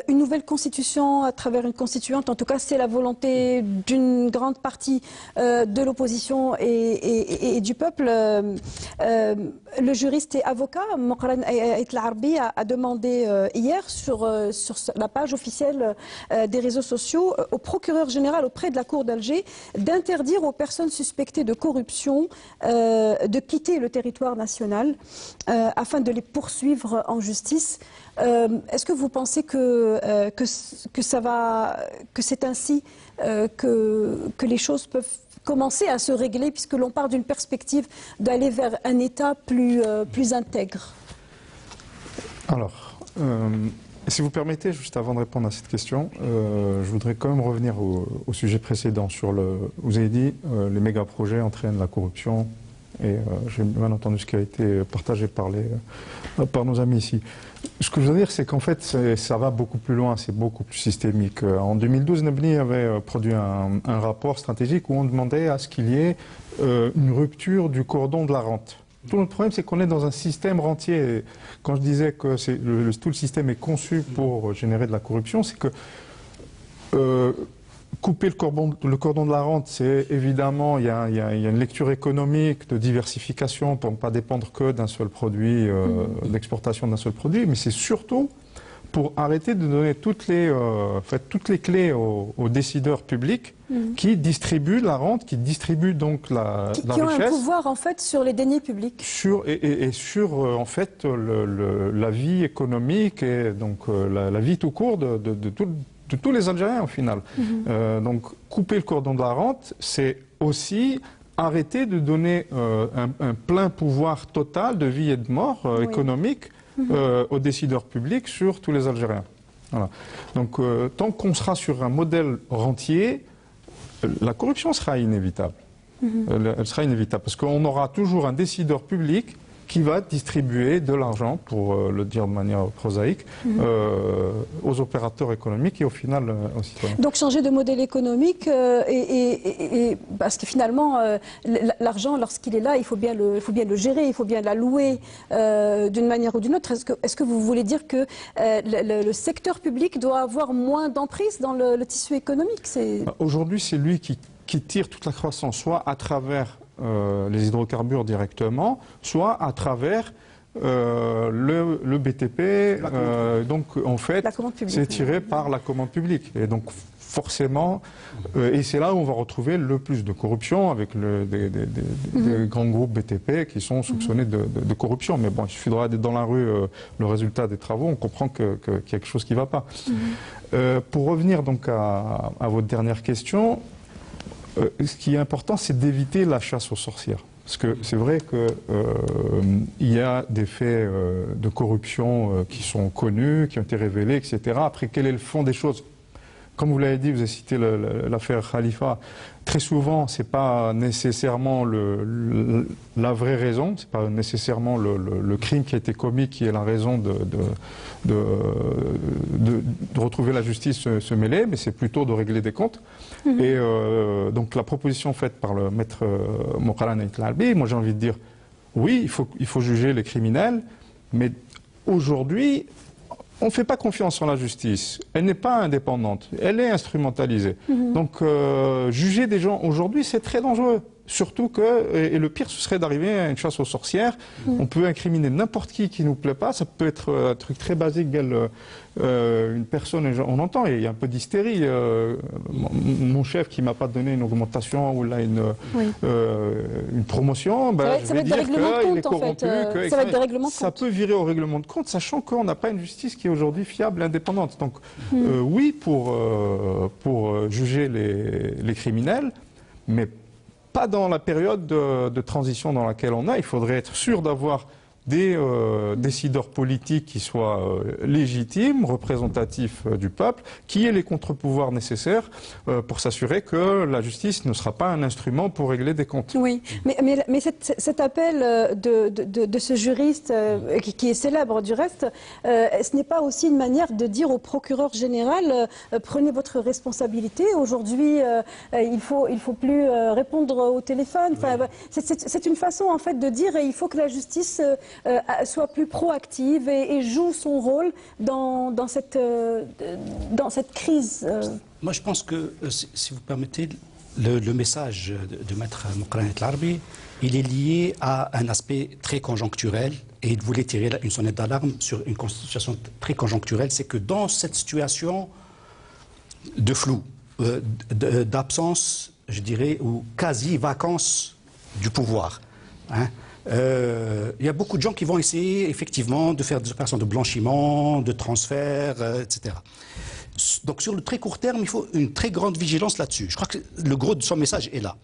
une nouvelle constitution à travers une constituante, en tout cas c'est la volonté d'une grande partie de l'opposition et du peuple. Le juriste et avocat Mokran Ait Larbi a demandé hier sur la page officielle des réseaux sociaux au procureur général auprès de la Cour d'Alger d'interdire aux personnes suspectées de corruption de quitter le territoire national afin de les poursuivre en justice. Est-ce que vous pensez que c'est ainsi que les choses peuvent commencer à se régler, puisque l'on part d'une perspective d'aller vers un État plus intègre? Alors, si vous permettez, juste avant de répondre à cette question, je voudrais quand même revenir au sujet précédent. Vous avez dit les méga-projets entraînent la corruption, et j'ai bien entendu ce qui a été partagé par nos amis ici. Ce que je veux dire, c'est qu'en fait, ça va beaucoup plus loin, c'est beaucoup plus systémique. En 2012, Nebni avait produit un rapport stratégique où on demandait à ce qu'il y ait une rupture du cordon de la rente. Tout le problème, c'est qu'on est dans un système rentier. Quand je disais que tout le système est conçu pour générer de la corruption, c'est que couper le cordon de la rente, c'est évidemment, il y a une lecture économique de diversification pour ne pas dépendre que d'un seul produit, d'exportation d'un seul produit, mais c'est surtout pour arrêter de donner toutes les clés aux décideurs publics qui distribuent la rente, qui distribuent donc la richesse. Qui ont un pouvoir en fait sur les deniers publics. Sur en fait la vie économique et donc la vie tout court de tous les Algériens au final. Donc couper le cordon de la rente, c'est aussi arrêter de donner un plein pouvoir total de vie et de mort économique aux décideurs publics sur tous les Algériens. Voilà. Donc tant qu'on sera sur un modèle rentier, la corruption sera inévitable. Elle sera inévitable parce qu'on aura toujours un décideur public qui va distribuer de l'argent, pour le dire de manière prosaïque, aux opérateurs économiques et au final aux citoyens. Donc changer de modèle économique, parce que finalement, l'argent, lorsqu'il est là, il faut bien le gérer, il faut bien l'allouer d'une manière ou d'une autre. Est-ce que vous voulez dire que le secteur public doit avoir moins d'emprise dans le tissu économique? Aujourd'hui, c'est lui qui tire toute la croissance, soit à travers les hydrocarbures directement, soit à travers le BTP. Donc en fait, c'est tiré par la commande publique. Et donc forcément, et c'est là où on va retrouver le plus de corruption avec des grands groupes BTP qui sont soupçonnés de corruption. Mais bon, il suffira d'être dans la rue le résultat des travaux, on comprend qu'il y a quelque chose qui ne va pas. Pour revenir donc à votre dernière question, ce qui est important, c'est d'éviter la chasse aux sorcières. Parce que c'est vrai qu'il y a des faits de corruption qui sont connus, qui ont été révélés, etc. Après, quel est le fond des choses? Comme vous l'avez dit, vous avez cité l'affaire Khalifa. Très souvent, ce n'est pas nécessairement la vraie raison, ce n'est pas nécessairement le crime qui a été commis qui est la raison de retrouver la justice se mêler, mais c'est plutôt de régler des comptes. Et donc la proposition faite par le maître Moqarrana Al-Arbi, moi j'ai envie de dire, oui, il faut juger les criminels, mais aujourd'hui, on ne fait pas confiance en la justice. Elle n'est pas indépendante. Elle est instrumentalisée. Donc, juger des gens aujourd'hui, c'est très dangereux. Surtout que, et le pire, ce serait d'arriver à une chasse aux sorcières. On peut incriminer n'importe qui nous plaît pas. Ça peut être un truc très basique, une personne, on entend, il y a un peu d'hystérie. Mon chef qui m'a pas donné une augmentation ou là une promotion, je vais dire qu'il est corrompu. Ça va être des règlements de compte. Ça peut virer au règlement de compte, sachant qu'on n'a pas une justice qui est aujourd'hui fiable et indépendante. Donc, oui, pour juger les criminels, mais pas dans la période de transition dans laquelle on est. Il faudrait être sûr d'avoir des décideurs politiques qui soient légitimes, représentatifs du peuple, qui aient les contre-pouvoirs nécessaires pour s'assurer que la justice ne sera pas un instrument pour régler des comptes. Oui, mais cet appel de ce juriste, qui est célèbre du reste, ce n'est pas aussi une manière de dire au procureur général prenez votre responsabilité, aujourd'hui il faut plus répondre au téléphone. Enfin, c'est une façon en fait de dire il faut que la justice soit plus proactive et joue son rôle dans cette crise. Moi, je pense que, si vous permettez, le message de Maître Moqarrana Al-Arbi, il est lié à un aspect très conjoncturel et il voulait tirer une sonnette d'alarme sur une situation très conjoncturelle. C'est que dans cette situation de flou, d'absence, je dirais, ou quasi-vacance du pouvoir, il y a beaucoup de gens qui vont essayer effectivement de faire des opérations de blanchiment, de transfert, etc. Donc sur le très court terme, il faut une très grande vigilance là-dessus. Je crois que le gros de son message est là.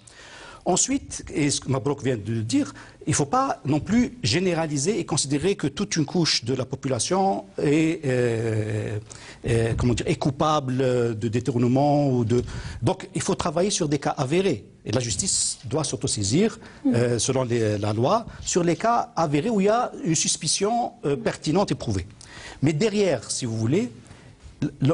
Ensuite, et ce que Mabrouk vient de dire, il ne faut pas non plus généraliser et considérer que toute une couche de la population est coupable de détournement. Donc il faut travailler sur des cas avérés. Et la justice doit s'autosaisir, selon la loi, sur les cas avérés où il y a une suspicion pertinente et prouvée. Mais derrière, si vous voulez,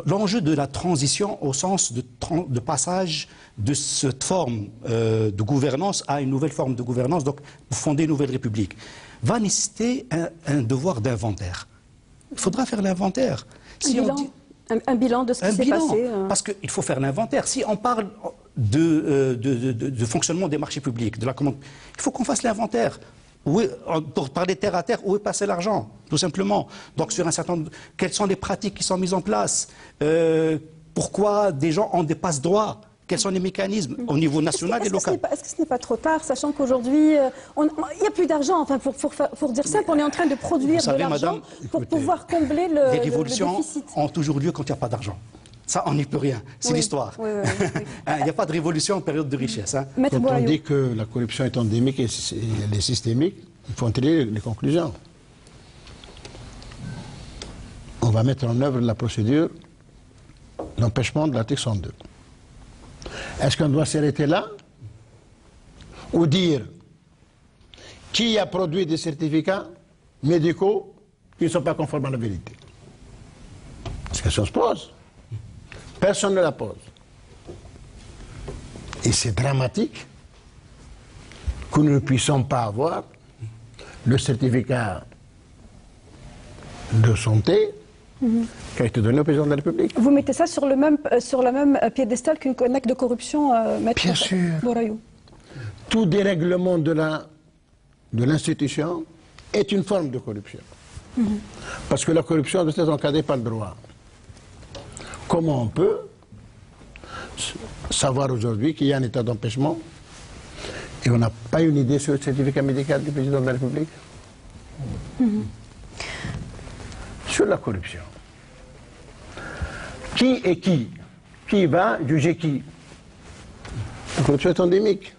l'enjeu de la transition au sens de passage de cette forme de gouvernance à une nouvelle forme de gouvernance, donc pour fonder une nouvelle république, va nécessiter un devoir d'inventaire. Il faudra faire l'inventaire. Un bilan de ce qui s'est passé. Parce qu'il faut faire l'inventaire. Si on parle de fonctionnement des marchés publics, de la commande, il faut qu'on fasse l'inventaire. Pour parler terre à terre, où est passé l'argent, tout simplement. Donc, sur un certain nombre, quelles sont les pratiques qui sont mises en place, pourquoi des gens ont des passe-droits, quels sont les mécanismes au niveau national et local. Est-ce que ce n'est pas trop tard, sachant qu'aujourd'hui, il n'y a plus d'argent, enfin, pour dire simple, on est en train de produire de l'argent pour pouvoir combler le déficit. Les révolutions ont toujours lieu quand il n'y a pas d'argent. Ça, on n'y peut rien. C'est l'histoire. Oui. Il n'y a pas de révolution en période de richesse. Hein. Quand on dit que la corruption est endémique et elle est systémique, il faut en tirer les conclusions. On va mettre en œuvre la procédure d'empêchement de l'article 102. Est-ce qu'on doit s'arrêter là ou dire qui a produit des certificats médicaux qui ne sont pas conformes à la vérité? Cette question se pose. Personne ne la pose. Et c'est dramatique que nous ne puissions pas avoir le certificat de santé qui a été donné au président de la République. Vous mettez ça sur le même piédestal qu'un acte de corruption, Maître Bien sûr. Bourayou. Tout dérèglement de l'institution est une forme de corruption. Parce que la corruption doit être encadrée par le droit. Comment on peut savoir aujourd'hui qu'il y a un état d'empêchement et on n'a pas une idée sur le certificat médical du président de la République? Sur la corruption. Qui est qui? Qui va juger qui? La corruption est endémique.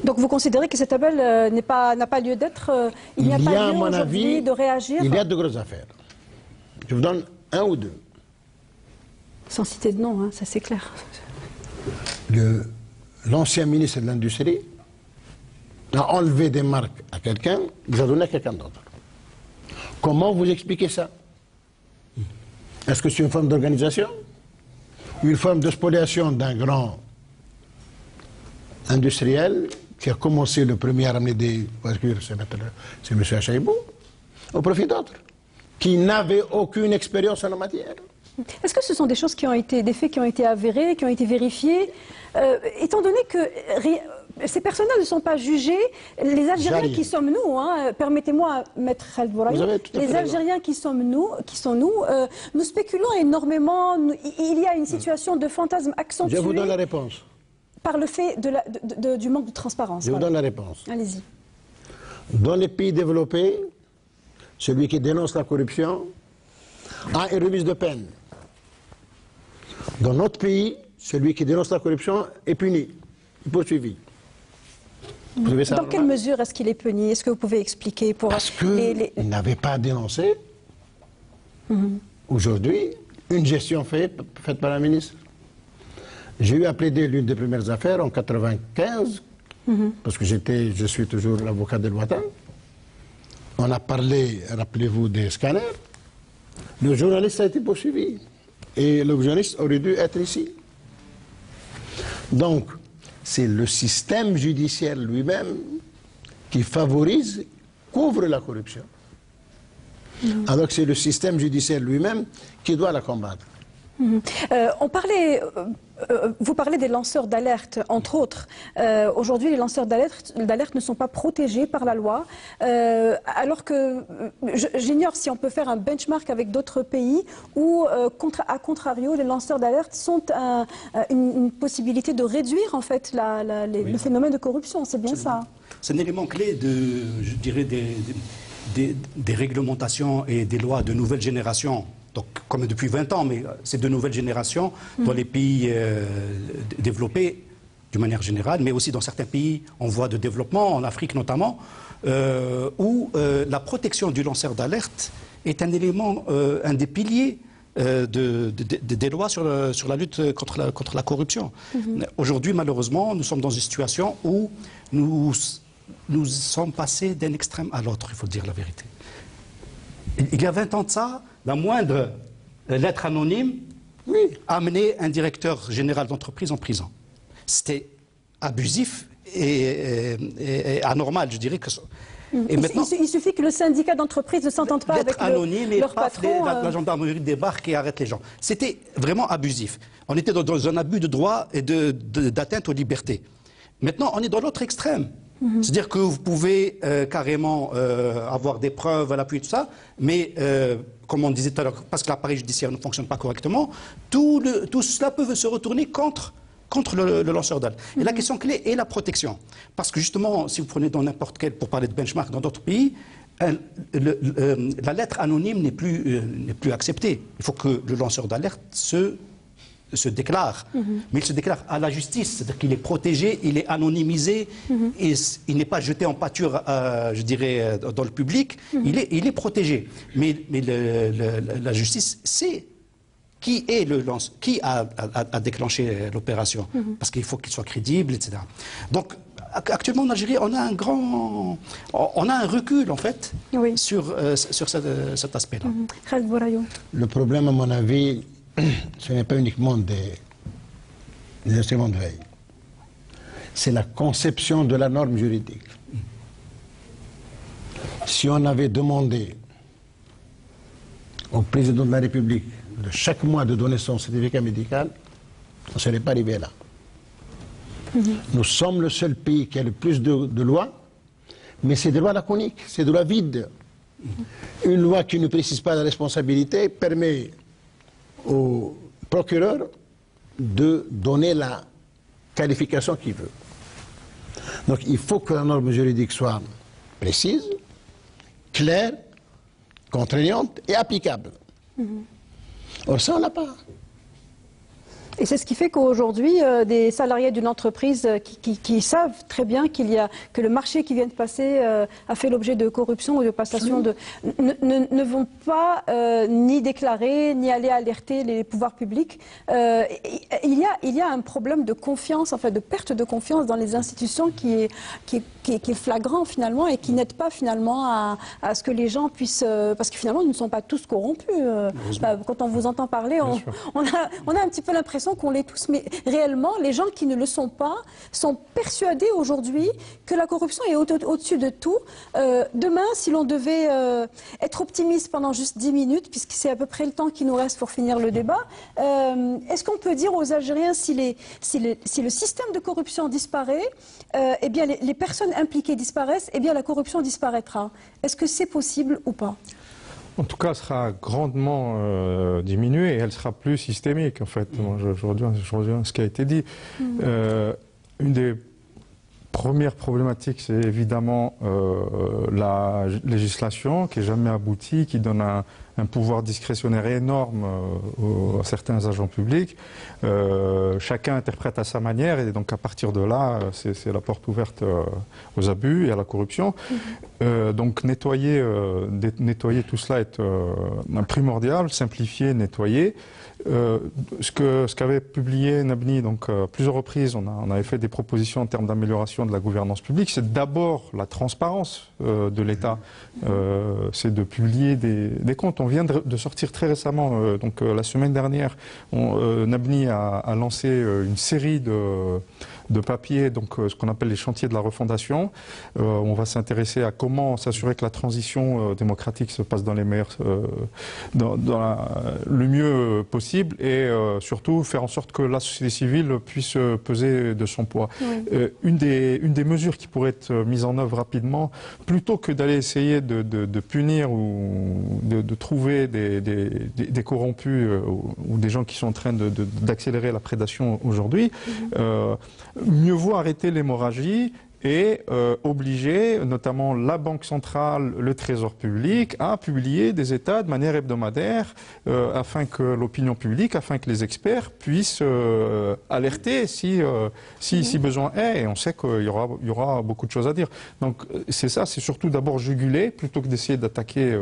Donc vous considérez que cet appel n'a pas lieu d'être, il n'y a pas lieu aujourd'hui de réagir? Il y a de grosses affaires. Je vous donne un ou deux. Sans citer de nom, hein, ça c'est clair. L'ancien ministre de l'Industrie a enlevé des marques à quelqu'un, il les a données à quelqu'un d'autre. Comment vous expliquez ça? Est-ce que c'est une forme d'organisation? Une forme de spoliation d'un grand industriel qui a commencé le premier à ramener des voitures, c'est M. Achaïbou, au profit d'autres, qui n'avaient aucune expérience en la matière. Est-ce que ce sont des choses qui ont été, des faits qui ont été avérés, qui ont été vérifiés, étant donné que ces personnes-là ne sont pas jugées, les Algériens qui sommes nous, hein, permettez-moi, Maître Khaled Bourayou, les Algériens qui sommes nous, nous spéculons énormément, il y a une situation de fantasme accentuée. Je vous donne la réponse. Par le fait du manque de transparence. Je vous donne la réponse. Allez-y. Dans les pays développés, celui qui dénonce la corruption a une remise de peine. Dans notre pays, celui qui dénonce la corruption est puni, poursuivi. Dans quelle mesure est-ce qu'il est puni? Est-ce que vous pouvez expliquer pour Parce qu'il n'avait pas à dénoncer. Aujourd'hui, une gestion faite par un ministre. J'ai eu à plaider l'une des premières affaires en 1995, parce que je suis toujours l'avocat des Lointains. On a parlé, rappelez-vous, des scanners. Le journaliste a été poursuivi. Et le journaliste aurait dû être ici. Donc, c'est le système judiciaire lui-même qui favorise, couvre la corruption. Alors que c'est le système judiciaire lui-même qui doit la combattre. Vous parlez des lanceurs d'alerte, entre autres. Aujourd'hui, les lanceurs d'alerte ne sont pas protégés par la loi, alors que j'ignore si on peut faire un benchmark avec d'autres pays où, à contrario, les lanceurs d'alerte sont une possibilité de réduire en fait le phénomène de corruption. C'est bien ça. C'est un élément clé je dirais, des réglementations et des lois de nouvelle génération. Donc, comme depuis 20 ans, mais c'est de nouvelles générations dans les pays développés, d'une manière générale, mais aussi dans certains pays en voie de développement, en Afrique notamment, où la protection du lanceur d'alerte est un élément, un des piliers des lois sur la lutte contre la corruption. Aujourd'hui, malheureusement, nous sommes dans une situation où nous sommes passés d'un extrême à l'autre, il faut dire la vérité. Il y a 20 ans de ça, la moindre lettre anonyme amenait un directeur général d'entreprise en prison. C'était abusif et anormal, je dirais. Et maintenant, il suffit que le syndicat d'entreprise ne s'entende pas avec leur patron. La gendarmerie débarque et arrête les gens. C'était vraiment abusif. On était dans un abus de droit et d'atteinte aux libertés. Maintenant, on est dans l'autre extrême. C'est-à-dire que vous pouvez carrément avoir des preuves à l'appui de tout ça, mais comme on disait tout à l'heure, parce que l'appareil judiciaire ne fonctionne pas correctement, tout cela peut se retourner contre le lanceur d'alerte. Et la question clé est la protection. Parce que justement, si vous prenez dans n'importe quel, pour parler de benchmark dans d'autres pays, la lettre anonyme n'est plus acceptée. Il faut que le lanceur d'alerte se déclare. Mais il se déclare à la justice, c'est-à-dire qu'il est protégé, il est anonymisé, et il n'est pas jeté en pâture, je dirais, dans le public, il est protégé. Mais la justice sait qui a déclenché l'opération, parce qu'il faut qu'il soit crédible, etc. Donc, actuellement en Algérie, on a un recul, en fait, sur cet aspect-là. Le problème, à mon avis, ce n'est pas uniquement des instruments de veille. C'est la conception de la norme juridique. Si on avait demandé au président de la République de chaque mois de donner son certificat médical, on ne serait pas arrivé là. Nous sommes le seul pays qui a le plus de lois, mais c'est des lois laconiques, c'est des lois vides. Une loi qui ne précise pas la responsabilité permet au procureur de donner la qualification qu'il veut. Donc il faut que la norme juridique soit précise, claire, contraignante et applicable. Or ça, on n'a pas. Et c'est ce qui fait qu'aujourd'hui, des salariés d'une entreprise qui savent très bien que le marché qui vient de passer a fait l'objet de corruption ou de passation ne vont pas ni déclarer, ni aller alerter les pouvoirs publics. Il y a un problème de confiance, en fait, de perte de confiance dans les institutions qui est flagrant finalement et qui n'aide pas finalement à ce que les gens puissent... parce que finalement, nous ne sommes pas tous corrompus. Quand on vous entend parler, on a un petit peu l'impression qu'on l'est tous, mais réellement, les gens qui ne le sont pas sont persuadés aujourd'hui que la corruption est au-dessus de tout. Demain, si l'on devait être optimiste pendant juste 10 minutes, puisque c'est à peu près le temps qui nous reste pour finir le débat, est-ce qu'on peut dire aux Algériens si le système de corruption disparaît, eh bien les personnes impliquées disparaissent, eh bien la corruption disparaîtra. Est-ce que c'est possible ou pas ? En tout cas, elle sera grandement diminuée et elle sera plus systémique, en fait. Moi, je rejoins ce qui a été dit. Une des premières problématiques, c'est évidemment la législation qui n'est jamais aboutie, qui donne un pouvoir discrétionnaire énorme à certains agents publics. Chacun interprète à sa manière et donc à partir de là, c'est la porte ouverte aux abus et à la corruption. Donc nettoyer tout cela est primordial, simplifier, nettoyer. Ce qu'avait publié Nabni, donc plusieurs reprises, on avait fait des propositions en termes d'amélioration de la gouvernance publique. C'est d'abord la transparence de l'État, c'est de publier des comptes. On vient de sortir très récemment, la semaine dernière, Nabni a lancé une série de papiers, donc ce qu'on appelle les chantiers de la refondation. On va s'intéresser à comment s'assurer que la transition démocratique se passe dans le mieux possible et surtout faire en sorte que la société civile puisse peser de son poids. Oui. Une des mesures qui pourrait être mise en œuvre rapidement, plutôt que d'aller essayer de punir ou de trouver des corrompus ou des gens qui sont en train d'accélérer la prédation aujourd'hui, mieux vaut arrêter l'hémorragie et obliger notamment la Banque centrale, le Trésor public à publier des états de manière hebdomadaire afin que l'opinion publique, afin que les experts puissent alerter si besoin est. Et on sait qu'il y aura beaucoup de choses à dire. Donc c'est ça, c'est surtout d'abord juguler plutôt que d'essayer d'attaquer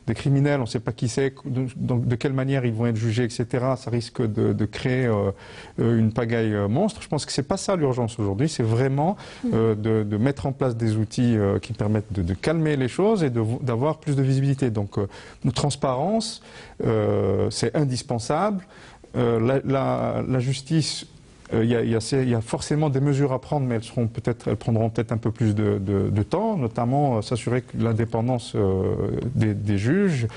des criminels, on ne sait pas qui c'est, de quelle manière ils vont être jugés, etc. Ça risque de créer une pagaille monstre. Je pense que c'est pas ça l'urgence aujourd'hui, c'est vraiment de mettre en place des outils qui permettent de calmer les choses et d'avoir plus de visibilité. Donc, une transparence, c'est indispensable. La justice il y a forcément des mesures à prendre, mais elles prendront peut-être un peu plus de temps, notamment s'assurer que l'indépendance des juges,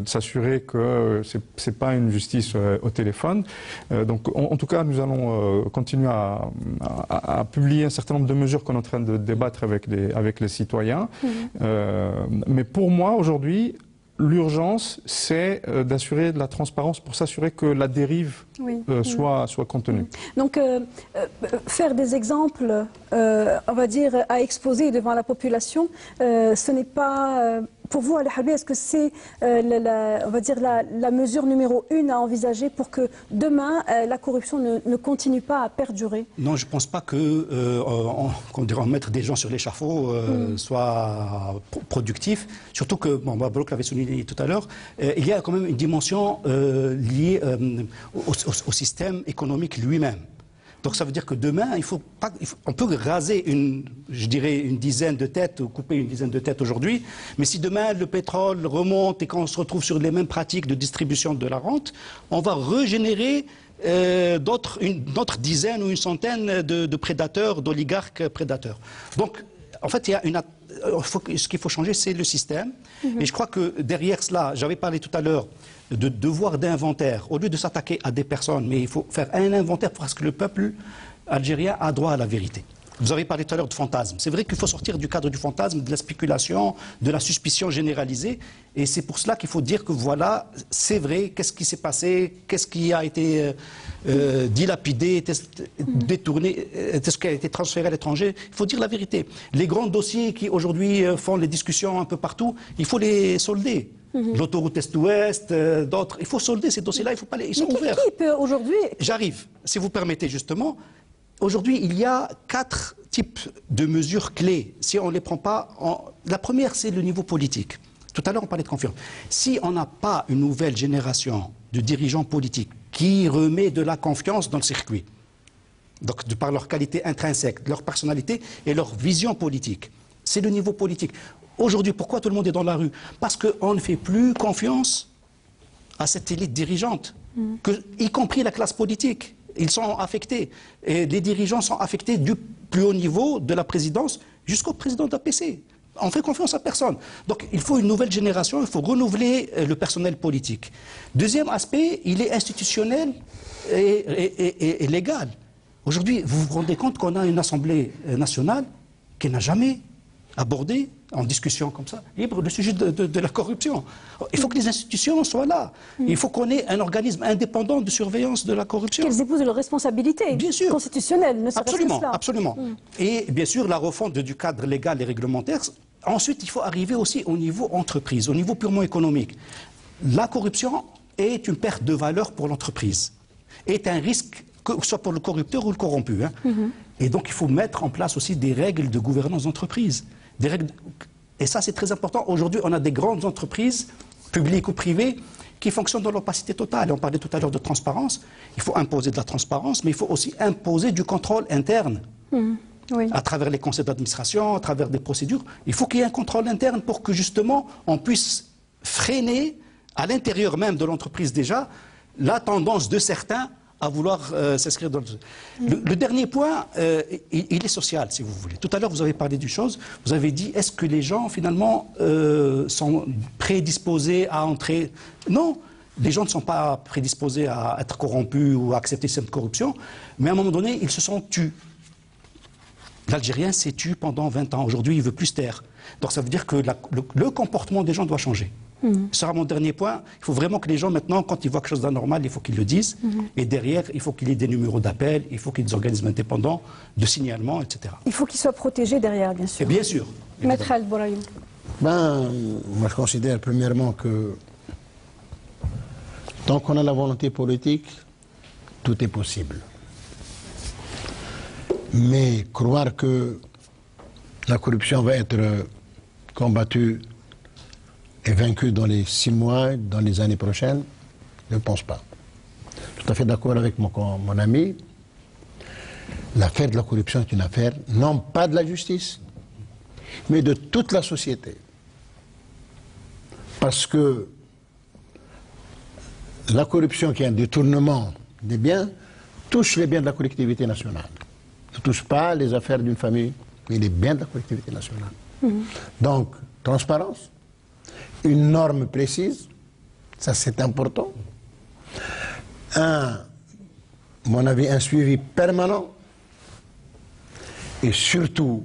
s'assurer que c'est pas une justice au téléphone. Donc, en tout cas, nous allons continuer à publier un certain nombre de mesures qu'on est en train de débattre avec les citoyens. Mais pour moi, aujourd'hui, l'urgence, c'est d'assurer de la transparence pour s'assurer que la dérive soit contenue. Donc, faire des exemples, on va dire, à exposer devant la population, ce n'est pas... Pour vous, Ali Harbi, est-ce que c'est on va dire la mesure numéro 1 à envisager pour que demain, la corruption ne continue pas à perdurer? Non, je ne pense pas que mettre des gens sur l'échafaud soit productif. Surtout que, Mabrouk l'avait souligné tout à l'heure, il y a quand même une dimension liée au système économique lui-même. Donc ça veut dire que demain, on peut raser une dizaine de têtes ou couper une dizaine de têtes aujourd'hui, mais si demain le pétrole remonte et qu'on se retrouve sur les mêmes pratiques de distribution de la rente, on va régénérer une autre dizaine ou une centaine de prédateurs, d'oligarques prédateurs. Donc en fait, ce qu'il faut changer, c'est le système. Et je crois que derrière cela, j'avais parlé tout à l'heure de devoir d'inventaire. Au lieu de s'attaquer à des personnes, mais il faut faire un inventaire parce que le peuple algérien a droit à la vérité. Vous avez parlé tout à l'heure de fantasme. C'est vrai qu'il faut sortir du cadre du fantasme, de la spéculation, de la suspicion généralisée. Et c'est pour cela qu'il faut dire que voilà, c'est vrai, qu'est-ce qui s'est passé, qu'est-ce qui a été dilapidé, détourné, qu'est-ce qui a été transféré à l'étranger. Il faut dire la vérité. Les grands dossiers qui aujourd'hui font les discussions un peu partout, il faut les solder. L'autoroute Est-Ouest, d'autres. Il faut solder ces dossiers-là, il faut pas les... Ils sont ouverts. Qui peut aujourd'hui... J'arrive, si vous permettez justement. Aujourd'hui, il y a 4 types de mesures clés. Si on ne les prend pas... La première, c'est le niveau politique. Tout à l'heure, on parlait de confiance. Si on n'a pas une nouvelle génération de dirigeants politiques qui remet de la confiance dans le circuit, donc de par leur qualité intrinsèque, leur personnalité et leur vision politique, c'est le niveau politique. Aujourd'hui, pourquoi tout le monde est dans la rue? Parce qu'on ne fait plus confiance à cette élite dirigeante, y compris la classe politique. Ils sont affectés. Et les dirigeants sont affectés du plus haut niveau de la présidence jusqu'au président d'APC. On ne fait confiance à personne. Donc il faut une nouvelle génération, il faut renouveler le personnel politique. Deuxième aspect, il est institutionnel et légal. Aujourd'hui, vous vous rendez compte qu'on a une Assemblée nationale qui n'a jamais abordé en discussion comme ça, libre, le sujet de la corruption. Il faut que les institutions soient là. Il faut qu'on ait un organisme indépendant de surveillance de la corruption. Qu'elles épousent leurs responsabilités constitutionnelles, ne serait-ce que cela. Absolument. Et bien sûr, la refonte du cadre légal et réglementaire. Ensuite, il faut arriver aussi au niveau entreprise, au niveau purement économique. La corruption est une perte de valeur pour l'entreprise, est un risque, que ce soit pour le corrupteur ou le corrompu. Et donc, il faut mettre en place aussi des règles de gouvernance d'entreprise. Des règles... Et ça, c'est très important. Aujourd'hui, on a des grandes entreprises, publiques ou privées, qui fonctionnent dans l'opacité totale. On parlait tout à l'heure de transparence. Il faut imposer de la transparence, mais il faut aussi imposer du contrôle interne. À travers les conseils d'administration, à travers des procédures. Il faut qu'il y ait un contrôle interne pour que, justement, on puisse freiner, à l'intérieur même de l'entreprise déjà, la tendance de certains à vouloir s'inscrire dans le dernier point, il est social, si vous voulez. Tout à l'heure, vous avez parlé d'une chose, vous avez dit, est-ce que les gens, finalement, sont prédisposés à entrer... Non, les gens ne sont pas prédisposés à être corrompus ou à accepter cette corruption, mais à un moment donné, ils se sont tus. L'Algérien s'est tu pendant 20 ans. Aujourd'hui, il ne veut plus se taire. Donc ça veut dire que le comportement des gens doit changer. Ce sera mon dernier point. Il faut vraiment que les gens, maintenant, quand ils voient quelque chose d'anormal, il faut qu'ils le disent. Et derrière, il faut qu'il y ait des numéros d'appel, il faut qu'il y ait des organismes indépendants de signalement, etc. Il faut qu'ils soient protégés derrière, bien sûr. Et bien sûr. Maître Al-Bouraïm. Moi, je considère premièrement que tant qu'on a la volonté politique, tout est possible. Mais croire que la corruption va être combattue et vaincue dans les 6 mois, dans les années prochaines, je ne pense pas. Tout à fait d'accord avec mon ami. L'affaire de la corruption est une affaire, non pas de la justice, mais de toute la société. Parce que la corruption qui est un détournement des biens touche les biens de la collectivité nationale. Ne touche pas les affaires d'une famille, mais les biens de la collectivité nationale. Donc, transparence, une norme précise, ça c'est important. À mon avis, un suivi permanent et surtout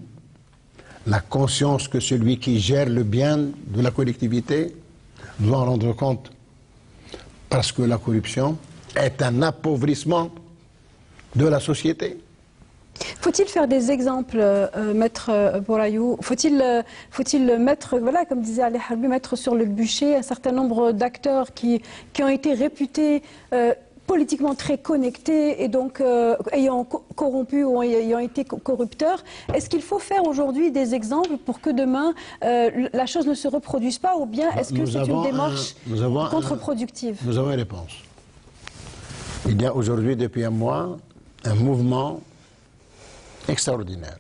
la conscience que celui qui gère le bien de la collectivité doit en rendre compte parce que la corruption est un appauvrissement de la société. Faut-il faire des exemples, Maître Bourayou? Faut-il mettre, voilà, comme disait Ali Harbi, mettre sur le bûcher un certain nombre d'acteurs qui ont été réputés politiquement très connectés et donc ayant corrompu ou ayant été corrupteurs? Est-ce qu'il faut faire aujourd'hui des exemples pour que demain la chose ne se reproduise pas, ou bien est-ce que c'est une démarche contre-productive? Nous avons une réponse. Il y a aujourd'hui, depuis un mois, un mouvement extraordinaire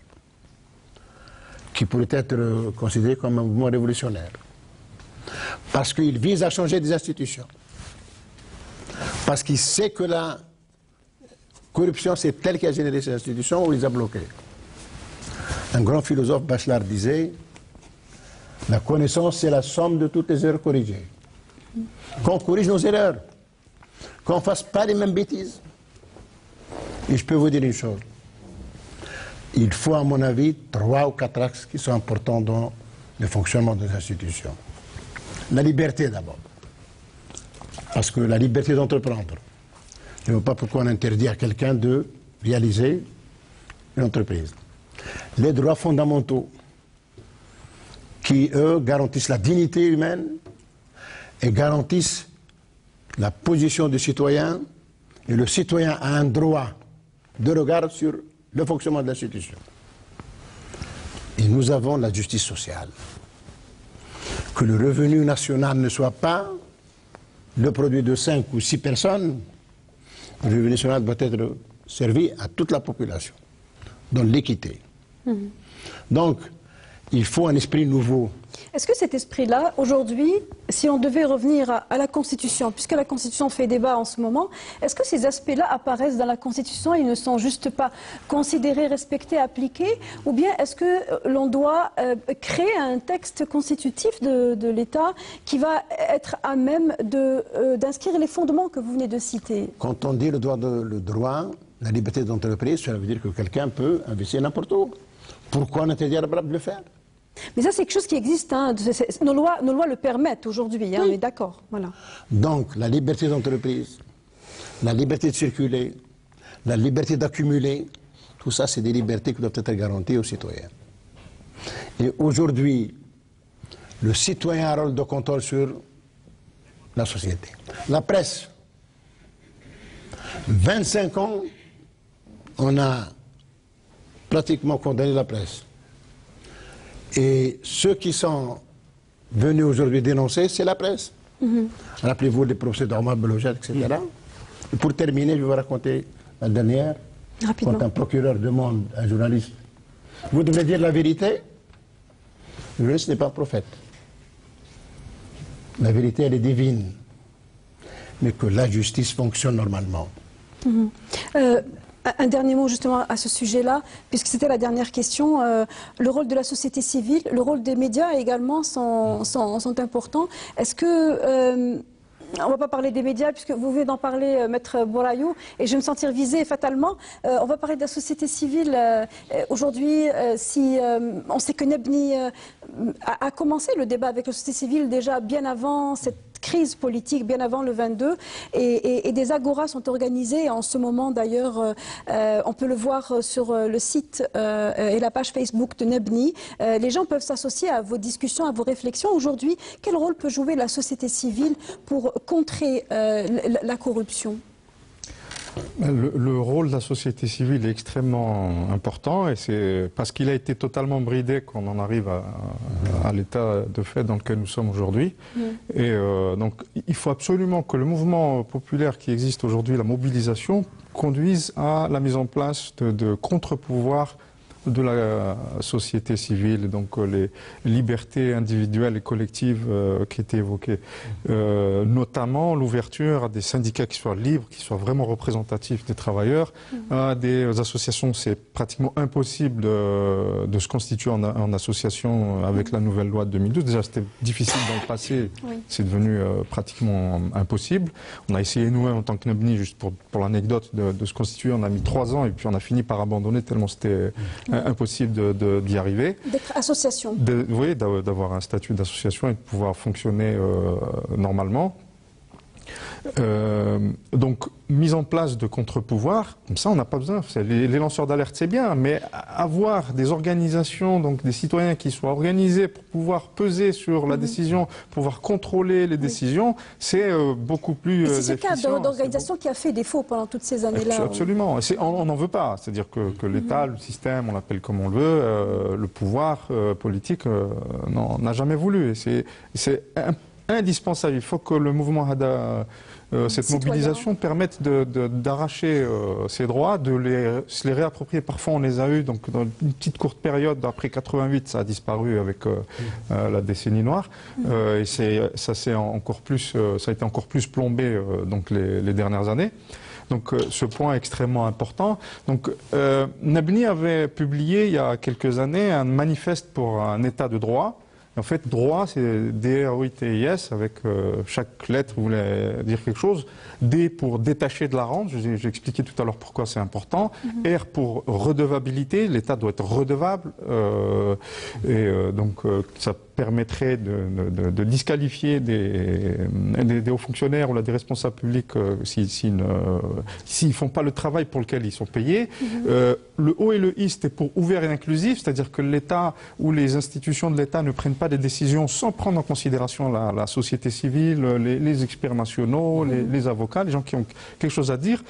qui pourrait être considéré comme un mouvement révolutionnaire parce qu'il vise à changer des institutions, parce qu'il sait que la corruption c'est elle qui a généré ces institutions ou les a bloquées. Un grand philosophe, Bachelard, disait la connaissance c'est la somme de toutes les erreurs corrigées. Qu'on corrige nos erreurs, qu'on ne fasse pas les mêmes bêtises. Et je peux vous dire une chose, il faut, à mon avis, 3 ou 4 axes qui sont importants dans le fonctionnement des institutions. La liberté d'abord, parce que la liberté d'entreprendre. Je ne vois pas pourquoi on interdit à quelqu'un de réaliser une entreprise. Les droits fondamentaux, qui, eux, garantissent la dignité humaine et garantissent la position du citoyen, et le citoyen a un droit de regard sur le fonctionnement de l'institution. Et nous avons la justice sociale. Que le revenu national ne soit pas le produit de 5 ou 6 personnes, le revenu national doit être servi à toute la population, dans l'équité. Donc, il faut un esprit nouveau. Est-ce que cet esprit-là, aujourd'hui, si on devait revenir à la Constitution, puisque la Constitution fait débat en ce moment, est-ce que ces aspects-là apparaissent dans la Constitution et ne sont juste pas considérés, respectés, appliqués? Ou bien est-ce que l'on doit créer un texte constitutif de l'État qui va être à même d'inscrire les fondements que vous venez de citer? Quand on dit le droit, la liberté d'entreprise, cela veut dire que quelqu'un peut investir n'importe où. Pourquoi on interdit à la de le faire? Mais ça, c'est quelque chose qui existe. Hein. Nos lois le permettent aujourd'hui, hein, oui. On est d'accord. Voilà. Donc, la liberté d'entreprise, la liberté de circuler, la liberté d'accumuler, tout ça, c'est des libertés qui doivent être garanties aux citoyens. Et aujourd'hui, le citoyen a un rôle de contrôle sur la société. La presse, 25 ans, on a pratiquement condamné la presse. Et ceux qui sont venus aujourd'hui dénoncer, c'est la presse. Rappelez-vous des procès d'Omar Belouchat, etc. Et pour terminer, je vais vous raconter la dernière. Rapidement. Quand un procureur demande à un journaliste, vous devez dire la vérité, le journaliste n'est pas un prophète. La vérité, elle est divine. Mais que la justice fonctionne normalement. Un dernier mot justement à ce sujet-là, puisque c'était la dernière question. Le rôle de la société civile, le rôle des médias également sont importants. Est-ce que... on ne va pas parler des médias, puisque vous venez d'en parler, Maître Bourayou, et je vais me sentir visée fatalement. On va parler de la société civile. Aujourd'hui, si on sait que Nebni a commencé le débat avec la société civile déjà bien avant cette crise politique, bien avant le 22, et des agoras sont organisées en ce moment d'ailleurs. On peut le voir sur le site et la page Facebook de Nebni. Les gens peuvent s'associer à vos discussions, à vos réflexions. Aujourd'hui, quel rôle peut jouer la société civile pour contrer la corruption? Le rôle de la société civile est extrêmement important, et c'est parce qu'il a été totalement bridé qu'on en arrive à l'état de fait dans lequel nous sommes aujourd'hui. Et donc il faut absolument que le mouvement populaire qui existe aujourd'hui, la mobilisation, conduise à la mise en place de contre-pouvoirs de la société civile, donc les libertés individuelles et collectives qui étaient évoquées, notamment l'ouverture à des syndicats qui soient libres, qui soient vraiment représentatifs des travailleurs, à des associations. C'est pratiquement impossible de se constituer en association avec la nouvelle loi de 2012. Déjà, c'était difficile dans le passé, c'est devenu pratiquement impossible. On a essayé nous-mêmes en tant que Nabni, juste pour l'anecdote, de se constituer. On a mis 3 ans et puis on a fini par abandonner tellement c'était impossible d'y arriver. D'être association. Oui, d'avoir un statut d'association et de pouvoir fonctionner normalement. Donc, mise en place de contre-pouvoirs, comme ça on n'a pas besoin. Les lanceurs d'alerte c'est bien, mais avoir des organisations, donc des citoyens qui soient organisés pour pouvoir peser sur la décision, pouvoir contrôler les décisions, c'est beaucoup plus efficient. C'est ce cas d'organisation qui a fait défaut pendant toutes ces années-là. Absolument. On n'en veut pas. C'est-à-dire que l'État, le système, on l'appelle comme on le veut, le pouvoir politique n'a jamais voulu. C'est indispensable. Il faut que le mouvement Hada, cette mobilisation permette d'arracher ces droits, de se les réapproprier. Parfois on les a eus, donc dans une petite courte période, après 88, ça a disparu avec la décennie noire. Et ça a été encore plus plombé donc les dernières années. Donc ce point est extrêmement important. Donc Nabni avait publié il y a quelques années un manifeste pour un état de droit. En fait, droit, c'est D-R-O-I-T-I-S, avec chaque lettre voulait dire quelque chose. D pour détacher de la rente, j'ai expliqué tout à l'heure pourquoi c'est important. R pour redevabilité, l'État doit être redevable. Donc ça permettrait de disqualifier des hauts fonctionnaires ou des responsables publics s'ils ne font pas le travail pour lequel ils sont payés. Le O et le I, c'était pour ouvert et inclusif, c'est-à-dire que l'État ou les institutions de l'État ne prennent pas des décisions sans prendre en considération la société civile, les experts nationaux, les avocats, les gens qui ont quelque chose à dire.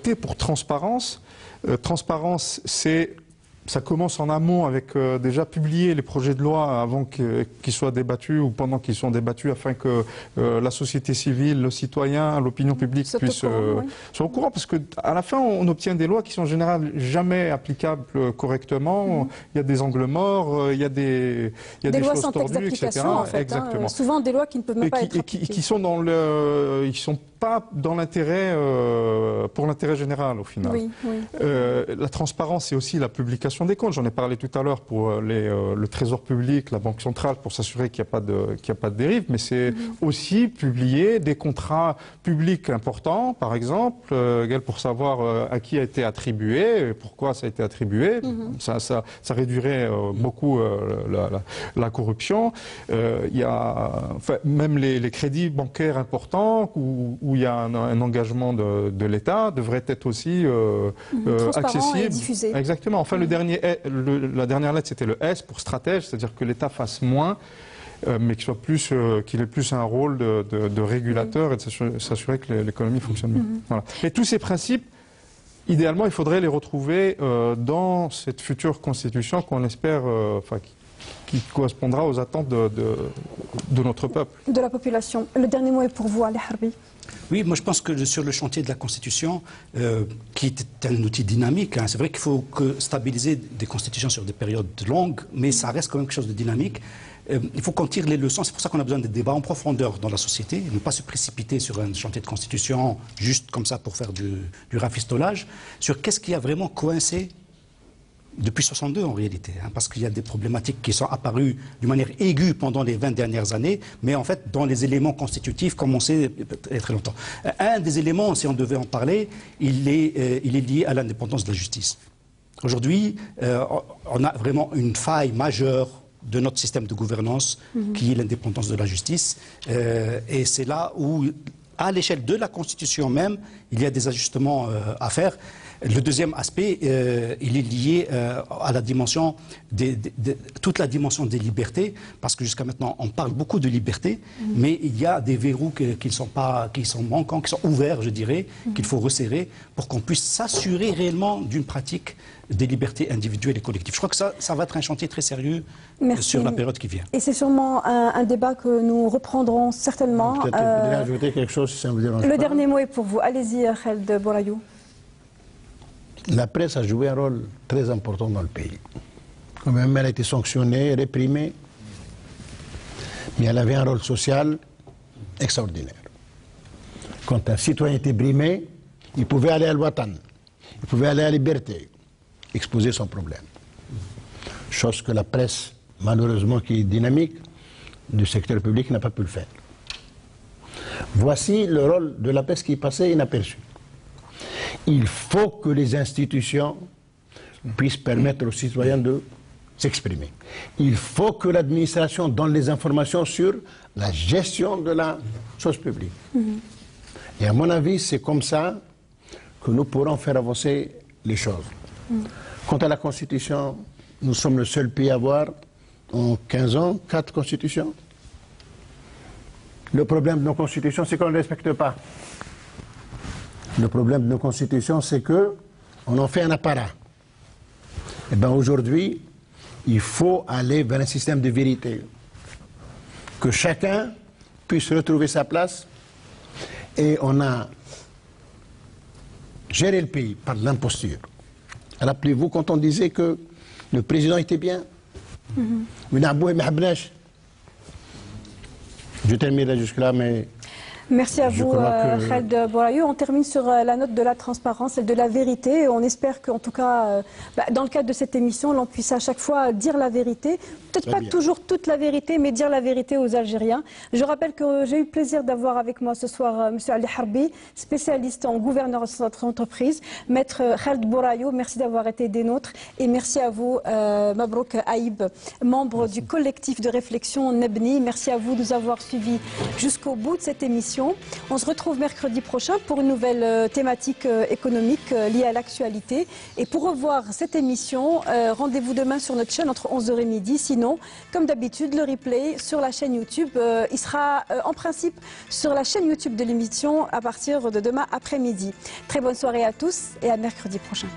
T pour transparence. Transparence, ça commence en amont avec déjà publier les projets de loi avant qu'ils soient débattus ou pendant qu'ils sont débattus, afin que la société civile, le citoyen, l'opinion publique puissent soient au courant, parce qu'à la fin on obtient des lois qui sont en général jamais applicables correctement. Il y a des angles morts, il y a des choses sans texte tordues, etc. En fait, exactement. Souvent des lois qui ne peuvent même pas être appliquées. Qui sont pas dans l'intérêt, pour l'intérêt général au final. La transparence, c'est aussi la publication des comptes. J'en ai parlé tout à l'heure pour le Trésor public, la Banque centrale, pour s'assurer qu'il n'y a pas de dérive, mais c'est aussi publier des contrats publics importants, par exemple, pour savoir à qui a été attribué, et pourquoi ça a été attribué. Ça réduirait beaucoup la corruption. Il y a même les crédits bancaires importants où il y a un engagement de l'État devrait être aussi accessible. Et diffusé. Exactement. Enfin, la dernière lettre, c'était le S pour stratège, c'est-à-dire que l'État fasse moins, mais qu'il ait plus un rôle de régulateur et de s'assurer que l'économie fonctionne bien. Voilà. Et tous ces principes, idéalement, il faudrait les retrouver dans cette future constitution qu'on espère, qui correspondra aux attentes de notre peuple. De la population. Le dernier mot est pour vous, Ali Harbi. Oui, moi je pense que sur le chantier de la Constitution, qui est un outil dynamique, c'est vrai qu'il faut stabiliser des constitutions sur des périodes longues, mais ça reste quand même quelque chose de dynamique. Il faut qu'on tire les leçons, c'est pour ça qu'on a besoin de débats en profondeur dans la société, ne pas se précipiter sur un chantier de constitution juste comme ça pour faire du rafistolage, sur qu'est-ce qui a vraiment coincé depuis 62 en réalité, parce qu'il y a des problématiques qui sont apparues d'une manière aiguë pendant les 20 dernières années, mais en fait dans les éléments constitutifs, comme on sait, très longtemps. Un des éléments, si on devait en parler, il est lié à l'indépendance de la justice. Aujourd'hui, on a vraiment une faille majeure de notre système de gouvernance, qui est l'indépendance de la justice, et c'est là où, à l'échelle de la Constitution même, il y a des ajustements à faire. Le deuxième aspect, il est lié à la dimension toute la dimension des libertés, parce que jusqu'à maintenant, on parle beaucoup de liberté, mais il y a des verrous qui sont manquants, qui sont ouverts, je dirais, qu'il faut resserrer pour qu'on puisse s'assurer réellement d'une pratique des libertés individuelles et collectives. Je crois que ça va être un chantier très sérieux sur la période qui vient. Et c'est sûrement un débat que nous reprendrons certainement. Peut-être vous voulez ajouter quelque chose, si ça vous dérange pas. Le dernier mot est pour vous. Allez-y, Khaled Bourayou. la presse a joué un rôle très important dans le pays. Quand même, elle a été sanctionnée, réprimée, mais elle avait un rôle social extraordinaire. Quand un citoyen était brimé, il pouvait aller à l'Ouatan, il pouvait aller à la Liberté, exposer son problème. Chose que la presse, malheureusement, qui est dynamique, du secteur public n'a pas pu le faire. Voici le rôle de la presse qui est passé inaperçu. Il faut que les institutions puissent permettre aux citoyens de s'exprimer. Il faut que l'administration donne les informations sur la gestion de la chose publique. Et à mon avis, c'est comme ça que nous pourrons faire avancer les choses. Quant à la Constitution, nous sommes le seul pays à avoir, en 15 ans, 4 constitutions. Le problème de nos constitutions, c'est qu'on ne les respecte pas. Le problème de nos constitutions, c'est qu'on en fait un apparat. Et bien aujourd'hui, il faut aller vers un système de vérité. Que chacun puisse retrouver sa place. Et on a géré le pays par l'imposture. Rappelez-vous quand on disait que le président était bien. Je terminerai jusque-là, mais... Merci à vous, Khaled Bourayou. On termine sur la note de la transparence et de la vérité. On espère qu'en tout cas, dans le cadre de cette émission, l'on puisse à chaque fois dire la vérité. Peut-être pas toujours toute la vérité, mais dire la vérité aux Algériens. Je rappelle que j'ai eu plaisir d'avoir avec moi ce soir M. Ali Harbi, spécialiste en gouvernance d'entreprise. Maître Khaled Bourayou, merci d'avoir été des nôtres. Et merci à vous, Mabrouk Aïb, membre du collectif de réflexion Nebni. Merci à vous de nous avoir suivis jusqu'au bout de cette émission. On se retrouve mercredi prochain pour une nouvelle thématique économique liée à l'actualité. Et pour revoir cette émission, rendez-vous demain sur notre chaîne entre 11h et midi. Sinon, comme d'habitude, le replay sur la chaîne YouTube, il sera en principe sur la chaîne YouTube de l'émission à partir de demain après-midi. Très bonne soirée à tous et à mercredi prochain.